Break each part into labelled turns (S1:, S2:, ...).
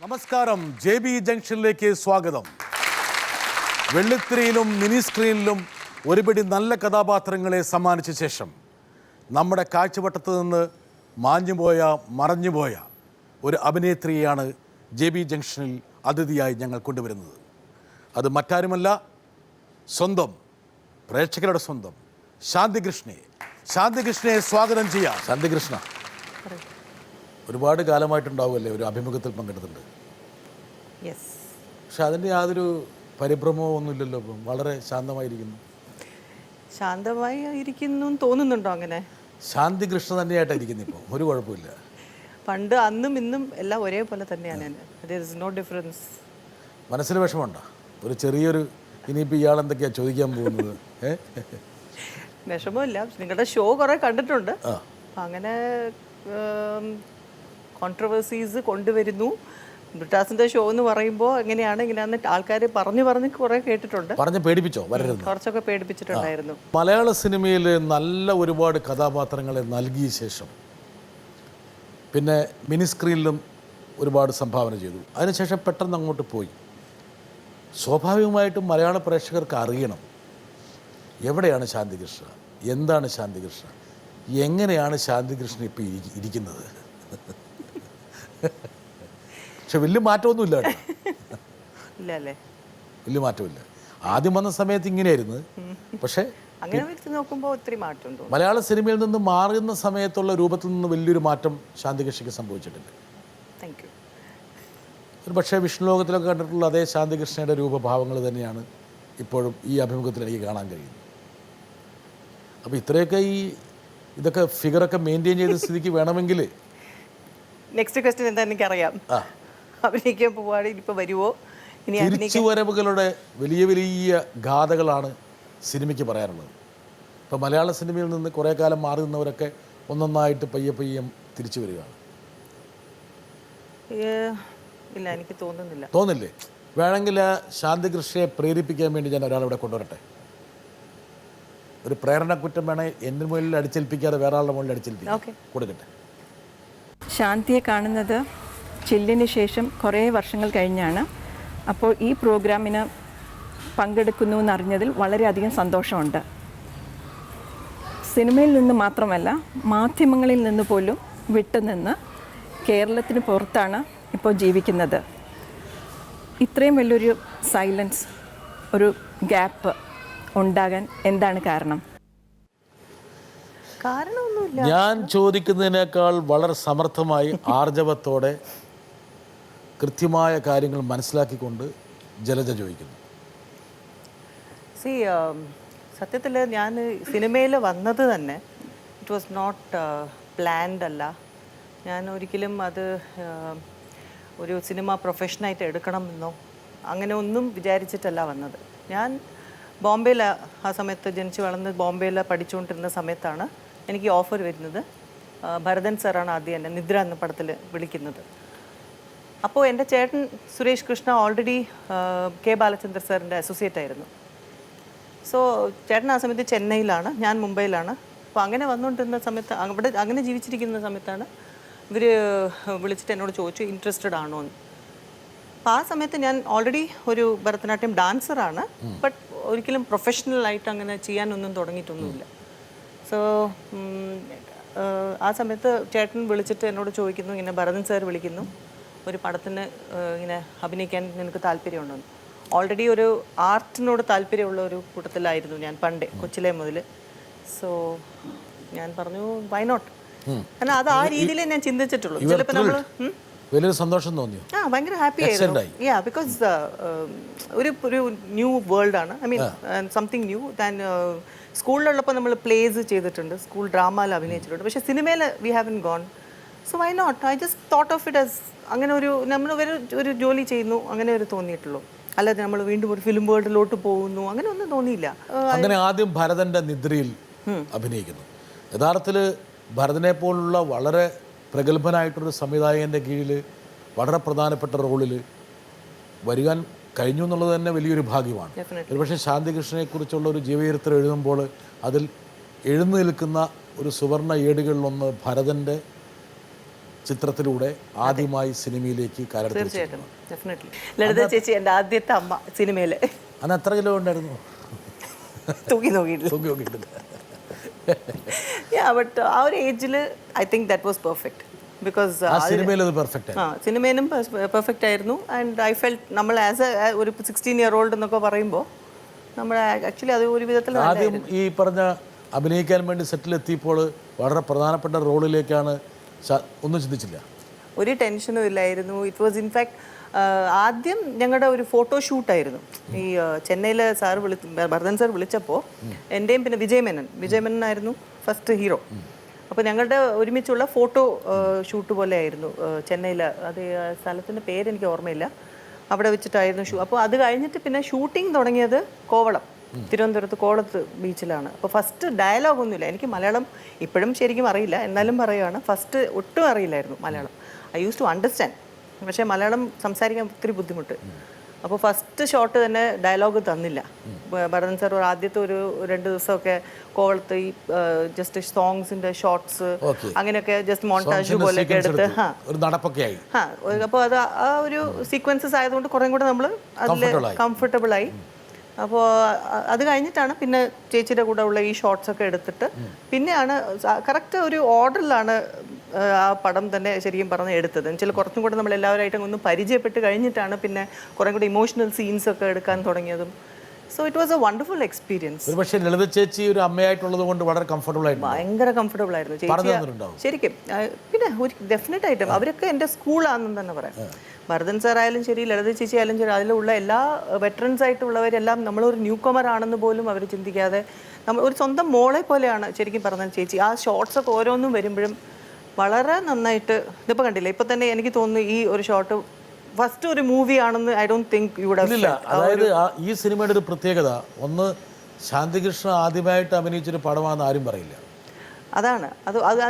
S1: നമസ്കാരം, JB ജംഗ്ഷനിലേക്ക് സ്വാഗതം. വെള്ളിത്തിരയിലും mini സ്ക്രീനിലും ഒരുപിടി നല്ല കഥാപാത്രങ്ങളെ സമ്മാനിച്ച ശേഷം നമ്മുടെ കാഴ്ചവട്ടത്ത് നിന്ന് മാഞ്ഞുപോയ മറഞ്ഞുപോയ ഒരു അഭിനേത്രിയെയാണ് JB ജംഗ്ഷനിൽ അതിഥിയായി ഞങ്ങൾ കൊണ്ടുവരുന്നത്. അത് മറ്റാരുമല്ല, സ്വന്തം പ്രേക്ഷകരുടെ സ്വന്തം ശാന്തികൃഷ്ണയെ സ്വാഗതം ചെയ്യാം. ശാന്തികൃഷ്ണ, ഒരുപാട് കാലമായിട്ടുണ്ടാവുമല്ലേ ഒരു അഭിമുഖത്തിൽ പങ്കെടുത്തിട്ടുണ്ട്? പക്ഷെ അതിൻ്റെ യാതൊരു പരിഭ്രമവും ഒന്നുമില്ലല്ലോ. ഇപ്പം വളരെ
S2: ശാന്തമായി ഇരിക്കുന്നു തോന്നുന്നുണ്ടോ? അങ്ങനെ
S1: ശാന്തികൃഷ്ണ തന്നെയായിട്ടായിരിക്കുന്നു ഇപ്പം, ഒരു കുഴപ്പമില്ല.
S2: പണ്ട് അന്നും ഇന്നും എല്ലാം ഒരേപോലെ തന്നെയാണ്. No difference.
S1: മനസ്സിൽ വിഷമമുണ്ടോ? ഒരു ചെറിയൊരു ഇനിയിപ്പോൾ ഇയാൾ എന്തൊക്കെയാ ചോദിക്കാൻ പോകുന്നത്?
S2: വിഷമമില്ല. നിങ്ങളുടെ ഷോ കുറേ കണ്ടിട്ടുണ്ട്. അങ്ങനെ കോൺട്രവേഴ്സീസ് കൊണ്ടുവരുന്നു. ബ്രിട്ടാസിന്റെ ഷോ എന്ന് പറയുമ്പോൾ ഇങ്ങനെയാണെന്ന് ആൾക്കാർ പറഞ്ഞ് കുറേ കേട്ടിട്ടുണ്ട്.
S1: പറഞ്ഞ് പേടിപ്പിച്ചോ? വരരുത്.
S2: കുറച്ചൊക്കെ പേടിപ്പിച്ചിട്ടുണ്ടായിരുന്നു.
S1: മലയാള സിനിമയിൽ നല്ല ഒരുപാട് കഥാപാത്രങ്ങളെ നൽകിയ ശേഷം പിന്നെ മിനി സ്ക്രീനിലും ഒരുപാട് സംഭാവന ചെയ്തു. അതിനുശേഷം പെട്ടെന്ന് അങ്ങോട്ട് പോയി. സ്വാഭാവികമായിട്ടും മലയാള പ്രേക്ഷകർക്ക് അറിയണം, എവിടെയാണ് ശാന്തികൃഷ്ണ, എന്താണ് ശാന്തികൃഷ്ണ, എങ്ങനെയാണ് ശാന്തികൃഷ്ണൻ ഇപ്പോൾ ഇരിക്കുന്നത്. പക്ഷെ വലിയ മാറ്റമൊന്നുമില്ല. വലിയ മാറ്റമില്ല. ആദ്യം വന്ന സമയത്ത് ഇങ്ങനെയായിരുന്നു. പക്ഷേ
S2: അങ്ങനെ നോക്കുമ്പോൾ ഒത്തിരി മാറ്റമുണ്ട്.
S1: മലയാള സിനിമയിൽ നിന്ന് മാറുന്ന സമയത്തുള്ള രൂപത്തിൽ നിന്ന് വലിയൊരു മാറ്റം ശാന്തികൃഷ്ണയ്ക്ക് സംഭവിച്ചിട്ടുണ്ട്. ഒരു പക്ഷേ വിഷ്ണുലോകത്തിലൊക്കെ കണ്ടിട്ടുള്ള അതേ ശാന്തികൃഷ്ണയുടെ രൂപഭാവങ്ങൾ തന്നെയാണ് ഇപ്പോഴും ഈ അഭിമുഖത്തിൽ എനിക്ക് കാണാൻ കഴിയുന്നത്. അപ്പോൾ ഇത്രയൊക്കെ ഇതൊക്കെ ഫിഗറൊക്കെ മെയിൻറ്റെയിൻ ചെയ്ത സ്ഥിതിക്ക് വേണമെങ്കിൽ
S2: നെക്സ്റ്റ് ക്വസ്റ്റ്യൻ എന്താ എനിക്കറിയാം. അഭിനയിക്കാൻ പോവാണ്, ഇനിയിപ്പോൾ വരുമോ? ഇനി
S1: തിരിച്ചുവരവുകളുടെ വലിയ വലിയ ഗാഥകളാണ് സിനിമയ്ക്ക് പറയാനുള്ളത്. ഇപ്പോൾ മലയാള സിനിമയിൽ നിന്ന് കുറേ കാലം മാറി നിന്നവരൊക്കെ ഒന്നൊന്നായിട്ട് പയ്യെ തിരിച്ചു വരികയാണ്.
S2: ഇല്ല, എനിക്ക്
S1: തോന്നില്ലേ? വേണമെങ്കിൽ ശാന്തികൃഷ്ണയെ പ്രേരിപ്പിക്കാൻ വേണ്ടി ഞാൻ ഒരാളിവിടെ കൊണ്ടുവരട്ടെ. ഒരു പ്രേരണ കുറ്റം വേണേൽ എൻ്റെ മുകളിൽ അടിച്ചേൽപ്പിക്കാതെ വേറെ ആളുടെ മുകളിൽ അടിച്ചേൽപ്പിക്കാം, കൊടുക്കട്ടെ.
S3: ശാന്തിയെ കാണുന്നത് ചില്ലിന് ശേഷം കുറേ വർഷങ്ങൾ കഴിഞ്ഞാണ്. അപ്പോൾ ഈ പ്രോഗ്രാമിന് പങ്കെടുക്കുന്നു എന്നറിഞ്ഞതിൽ വളരെയധികം സന്തോഷമുണ്ട്. സിനിമയിൽ നിന്ന് മാത്രമല്ല, മാധ്യമങ്ങളിൽ നിന്ന് പോലും വിട്ടുനിന്ന് കേരളത്തിന് പുറത്താണ് ഇപ്പോൾ ജീവിക്കുന്നത്. ഇത്രയും വലിയൊരു സൈലൻസ്, ഒരു ഗ്യാപ്പ് ഉണ്ടാകാൻ എന്താണ് കാരണം?
S1: ഞാൻ ചോദിക്കുന്നതിനേക്കാൾ വളരെ സമർത്ഥമായി ആർജവത്തോടെ കൃത്യമായ കാര്യങ്ങൾ മനസ്സിലാക്കിക്കൊണ്ട് ജലജ ചോദിക്കുന്നു.
S2: സത്യത്തിൽ ഞാൻ സിനിമയിൽ വന്നത് തന്നെ ഇറ്റ് വാസ് നോട്ട് പ്ലാൻഡ് അല്ല. ഞാൻ ഒരിക്കലും അത് ഒരു സിനിമ പ്രൊഫഷനായിട്ട് എടുക്കണമെന്നോ അങ്ങനെ ഒന്നും വിചാരിച്ചിട്ടല്ല വന്നത്. ഞാൻ ബോംബെയിൽ ആ സമയത്ത് ജനിച്ച് വളർന്ന് ബോംബെയിൽ പഠിച്ചുകൊണ്ടിരുന്ന സമയത്താണ് എനിക്ക് ഓഫർ വരുന്നത്. ഭരതൻ സാറാണ് ആദ്യം എന്നെ നിദ്ര എന്ന പടത്തിൽ വിളിക്കുന്നത്. അപ്പോൾ എൻ്റെ ചേട്ടൻ സുരേഷ് കൃഷ്ണ ഓൾറെഡി കെ ബാലചന്ദ്ര സാറിൻ്റെ അസോസിയേറ്റ് ആയിരുന്നു. സോ ചേട്ടൻ ആ സമയത്ത് ചെന്നൈയിലാണ്, ഞാൻ മുംബൈയിലാണ്. അപ്പോൾ അങ്ങനെ വന്നുകൊണ്ടിരുന്ന സമയത്ത് അവിടെ അങ്ങനെ ജീവിച്ചിരിക്കുന്ന സമയത്താണ് ഇവർ വിളിച്ചിട്ട് എന്നോട് ചോദിച്ചു ഇൻട്രസ്റ്റഡ് ആണോ എന്ന്. അപ്പോൾ ആ സമയത്ത് ഞാൻ ഓൾറെഡി ഒരു ഭരതനാട്യം ഡാൻസറാണ്, ബട്ട് ഒരിക്കലും പ്രൊഫഷണലായിട്ട് അങ്ങനെ ചെയ്യാനൊന്നും തുടങ്ങിയിട്ടൊന്നുമില്ല. സോ ആ സമയത്ത് ചേട്ടൻ വിളിച്ചിട്ട് എന്നോട് ചോദിക്കുന്നു, ഇങ്ങനെ ഭരതൻ സാർ വിളിക്കുന്നു, ഒരു പടത്തിന് ഇങ്ങനെ അഭിനയിക്കാൻ നിനക്ക് താല്പര്യമുണ്ടോ? ഓൾറെഡി ഒരു ആർട്ടിനോട് താല്പര്യമുള്ള ഒരു കൂട്ടത്തിലായിരുന്നു ഞാൻ പണ്ടേ, കൊച്ചിലെ മുതൽ. സോ ഞാൻ പറഞ്ഞു വൈ നോട്ട്. കാരണം അത് ആ രീതിയിലേ ഞാൻ ചിന്തിച്ചിട്ടുള്ളൂ. ചിലപ്പോൾ നമ്മൾ
S1: വലിയൊരു സന്തോഷം തോന്നിയോ?
S2: ഭയങ്കര ഹാപ്പി ആയിരുന്നു. ബിക്കോസ് ഒരു ന്യൂ വേൾഡ് ആണ്. I mean something new. Then സ്കൂളിലുള്ളപ്പോൾ നമ്മൾ പ്ലേസ് ചെയ്തിട്ടുണ്ട്, സ്കൂൾ ഡ്രാമയിൽ അഭിനയിച്ചിട്ടുണ്ട്, പക്ഷേ സിനിമയിൽ we haven't gone. So why not? I just thought of it as അങ്ങനെ നമ്മൾ ഒരു ജോലി ചെയ്യുന്നു, അങ്ങനെ ഒരു തോന്നിയിട്ടുള്ളൂ. അല്ലാതെ നമ്മൾ വീണ്ടും ഒരു ഫിലിം വേൾഡിലോട്ട് പോകുന്നു അങ്ങനെ ഒന്നും തോന്നിയില്ല.
S1: അങ്ങനെ ആദ്യം ഭരതൻ്റെ നിദ്രയിൽ അഭിനയിക്കുന്നു. യഥാർത്ഥത്തിൽ ഭരതനെ പോലുള്ള വളരെ പ്രഗത്ഭനായിട്ടൊരു സംവിധായകൻ്റെ കീഴിൽ വളരെ പ്രധാനപ്പെട്ട റോളിൽ വരുവാൻ കഴിഞ്ഞു എന്നുള്ളത് തന്നെ വലിയൊരു ഭാഗ്യമാണ്. ഒരുപക്ഷെ ശാന്തികൃഷ്ണനെക്കുറിച്ചുള്ള ഒരു ജീവചരിത്രം എഴുതുമ്പോൾ അതിൽ എഴുന്നേൽക്കുന്ന ഒരു സുവർണ്ണ ഏടുകളിലൊന്ന് ഭരതൻ്റെ ചിത്രത്തിലൂടെ ആദ്യമായി സിനിമയിലേക്ക് കാലെടുത്ത്
S2: തീർച്ചയായിട്ടും ഡെഫിനറ്റ്ലി. ലളിത ചേച്ചി എൻ്റെ ആദ്യത്തെ അമ്മ സിനിമയിൽ.
S1: അന്ന് എത്ര കിലോ ഉണ്ടായിരുന്നു?
S2: തൂക്കി നോക്കിയിട്ടില്ല.
S1: തൂക്കി നോക്കിയിട്ടില്ല.
S2: ബട്ട് ആ ഒരു ഏജിൽ I think that was perfect. Because
S1: ആ സിനിമയിൽ അത് പെർഫെക്റ്റ്
S2: സിനിമയിലും പെർഫെക്റ്റ് ആയിരുന്നു. ആൻഡ് ഐ ഫെൽറ്റ് നമ്മൾ ആസ് എ ഒരു 16 year old എന്നൊക്കെ പറയുമ്പോൾ നമ്മൾ ആക്ച്വലി അത് ഒരു വിധത്തിൽ
S1: ആദ്യം ഈ പറഞ്ഞ അഭിനയിക്കാൻ വേണ്ടി സെറ്റിലെത്തിയപ്പോൾ വളരെ പ്രധാനപ്പെട്ട റോളിലേക്കാണ് ഒന്നും ചിന്തിച്ചില്ല?
S2: ഒരു ടെൻഷനും ഇല്ലായിരുന്നു. ഇറ്റ് വാസ് ഇൻഫാക്ട് ആദ്യം ഞങ്ങളുടെ ഒരു ഫോട്ടോഷൂട്ടായിരുന്നു. ഈ ചെന്നൈയിൽ ഭരതൻ സാർ വിളിച്ചപ്പോൾ എൻ്റെയും പിന്നെ വിജയ് മേനൻ ആയിരുന്നു ഫസ്റ്റ് ഹീറോ. അപ്പോൾ ഞങ്ങളുടെ ഒരുമിച്ചുള്ള ഫോട്ടോ ഷൂട്ട് പോലെ ആയിരുന്നു ചെന്നൈയിൽ. അത് സ്ഥലത്തിൻ്റെ പേരെനിക്ക് ഓർമ്മയില്ല. അവിടെ വെച്ചിട്ടായിരുന്നു അപ്പോൾ അത് കഴിഞ്ഞിട്ട് പിന്നെ ഷൂട്ടിംഗ് തുടങ്ങിയത് കോവളം, തിരുവനന്തപുരത്ത് കോവളത്ത് ബീച്ചിലാണ്. അപ്പോൾ ഫസ്റ്റ് ഡയലോഗൊന്നുമില്ല. എനിക്ക് മലയാളം ഇപ്പോഴും ശരിക്കും അറിയില്ല, എന്നാലും പറയുകയാണ് ഫസ്റ്റ് ഒട്ടും അറിയില്ലായിരുന്നു Malayalam. I use to understand, പക്ഷേ മലയാളം സംസാരിക്കാൻ ഒത്തിരി ബുദ്ധിമുട്ട്. അപ്പോൾ ഫസ്റ്റ് ഷോട്ട് തന്നെ ഡയലോഗ് തന്നില്ല. ഭരതൻ സാർ ആദ്യത്തെ ഒരു 2 ദിവസമൊക്കെ കോവളത്ത് ഈ ജസ്റ്റ് സോങ്സിന്റെ ഷോർട്സ് അങ്ങനെയൊക്കെ ജസ്റ്റ് മോണ്ടാജ് പോലെയൊക്കെ എടുത്ത് അപ്പോൾ അത് ആ ഒരു സീക്വൻസസ് ആയതുകൊണ്ട് കുറേ കൂടെ നമ്മൾ അതിൽ കംഫർട്ടബിളായി. അപ്പോൾ അത് കഴിഞ്ഞിട്ടാണ് പിന്നെ ചേച്ചിയുടെ കൂടെ ഉള്ള ഈ ഷോർട്സ് ഒക്കെ എടുത്തിട്ട് പിന്നെയാണ് കറക്റ്റ് ഒരു ഓർഡറിലാണ് ആ പടം തന്നെ ശരിക്കും പറഞ്ഞ് എടുത്തത്. എന്നുവെച്ചാൽ കുറച്ചും കൂടെ നമ്മൾ എല്ലാവരായിട്ടും ഒന്ന് പരിചയപ്പെട്ട് കഴിഞ്ഞിട്ടാണ് പിന്നെ കുറേ കൂടെ ഇമോഷണൽ സീൻസ് ഒക്കെ എടുക്കാൻ തുടങ്ങിയതും. So it was A wonderful experience.
S1: പക്ഷേ ലളിത ചേച്ചി ഒരു അമ്മയായിട്ടുള്ളത് കൊണ്ട് വളരെ കംഫർട്ടബിൾ ആയിരുന്നു.
S2: ഭയങ്കര കംഫർട്ടബിൾ ആയിരുന്നു ചേച്ചി ശരിക്കും. പിന്നെ ഒരു ഡെഫിനറ്റ് ആയിട്ടും അവരൊക്കെ എൻ്റെ സ്കൂളാണെന്ന് തന്നെ പറയാം. ഭരതൻ സാർ ആയാലും ശരി, ലളിത ചേച്ചി ആയാലും ശരി, അതിലുള്ള എല്ലാ വെറ്ററൻസ് ആയിട്ടുള്ളവരെല്ലാം നമ്മളൊരു ന്യൂ കോമർ ആണെന്ന് പോലും അവർ ചിന്തിക്കാതെ നമ്മൾ ഒരു സ്വന്തം മോളെ പോലെയാണ് ശരിക്കും പറഞ്ഞാൽ ചേച്ചി. ആ ഷോർട്സ് ഒക്കെ ഓരോന്നും വരുമ്പോഴും വളരെ നന്നായിട്ട് ഇതിപ്പോൾ കണ്ടില്ല. ഇപ്പം തന്നെ എനിക്ക് തോന്നുന്നു ഈ ഒരു ഷോട്ട് ഫസ്റ്റ് ഒരു മൂവി ആണെന്ന് I don't think you would have felt.
S1: അതായത് ഈ സിനിമയുടെ ഒരു പ്രത്യേകത, ഒന്ന് ശാന്തികൃഷ്ണ ആദ്യമായിട്ട് അഭിനയിച്ചൊരു പടമാണെന്ന് ആരും പറയില്ല.
S2: അതാണ് അത് അത്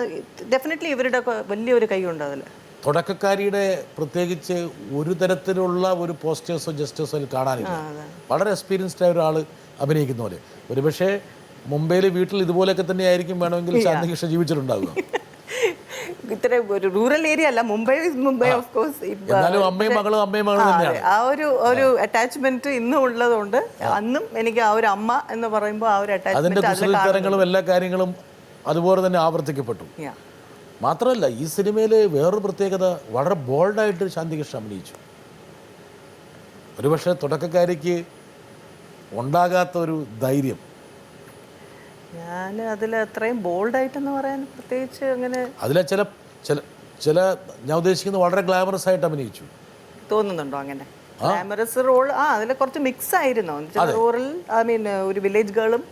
S2: ഡെഫിനറ്റ്ലി ഇവരുടെ വലിയൊരു കൈയുണ്ട് അതിൽ.
S1: തുടക്കക്കാരിയുടെ പ്രത്യേകിച്ച് ഒരു തരത്തിലുള്ള ഒരു പോസ്റ്റേഴ്സോ ജസ്റ്റേഴ്സോ അതിൽ കാണാനില്ല. വളരെ എക്സ്പീരിയൻസ്ഡ് ആയ ഒരാൾ അഭിനയിക്കുന്ന പോലെ. ഒരുപക്ഷെ മുംബൈയിലെ വീട്ടിൽ ഇതുപോലെയൊക്കെ തന്നെയായിരിക്കും വേണമെങ്കിൽ ശാന്തികൃഷ്ണ ജീവിച്ചിട്ടുണ്ടാവുക.
S2: ഇത്ര ഒരു റൂറൽ ഏരിയ അല്ല മുംബൈ ഓഫ് കോഴ്സ്. ആ ഒരു അറ്റാച്ച്മെന്റ് ഇന്നും ഉള്ളതുകൊണ്ട് അന്നും എനിക്ക് ആ ഒരു അമ്മ എന്ന് പറയുമ്പോൾ ആ ഒരു
S1: അറ്റാച്ച്മെന്റ് എല്ലാ കാര്യങ്ങളും അതുപോലെ തന്നെ ആവർത്തിക്കപ്പെട്ടു. മാത്രമല്ല ഈ സിനിമയിൽ വേറൊരു പ്രത്യേകത, വളരെ ബോൾഡായിട്ട് ശാന്തികൃഷ്ണ അഭിനയിച്ചു. ഒരുപക്ഷെ തുടക്കക്കാരിക്ക് ഉണ്ടാകാത്ത ഒരു ധൈര്യം.
S2: ഞാൻ അതിൽ അത്രയും ബോൾഡായിട്ടെന്ന് പറയാൻ പ്രത്യേകിച്ച് അങ്ങനെ
S1: അതിലെ ചില ഞാൻ ഉദ്ദേശിക്കുന്നത് വളരെ ഗ്ലാമറസ് ആയിട്ട് അഭിനയിച്ചു.
S2: തോന്നുന്നുണ്ടോ അങ്ങനെ? ഗ്ലാമറസ് റോൾ അതിൽ കുറച്ച് മിക്സ് ആയിരുന്നു. റൂറൽ ഐ മീൻ ഒരു വില്ലേജ് ഗേളും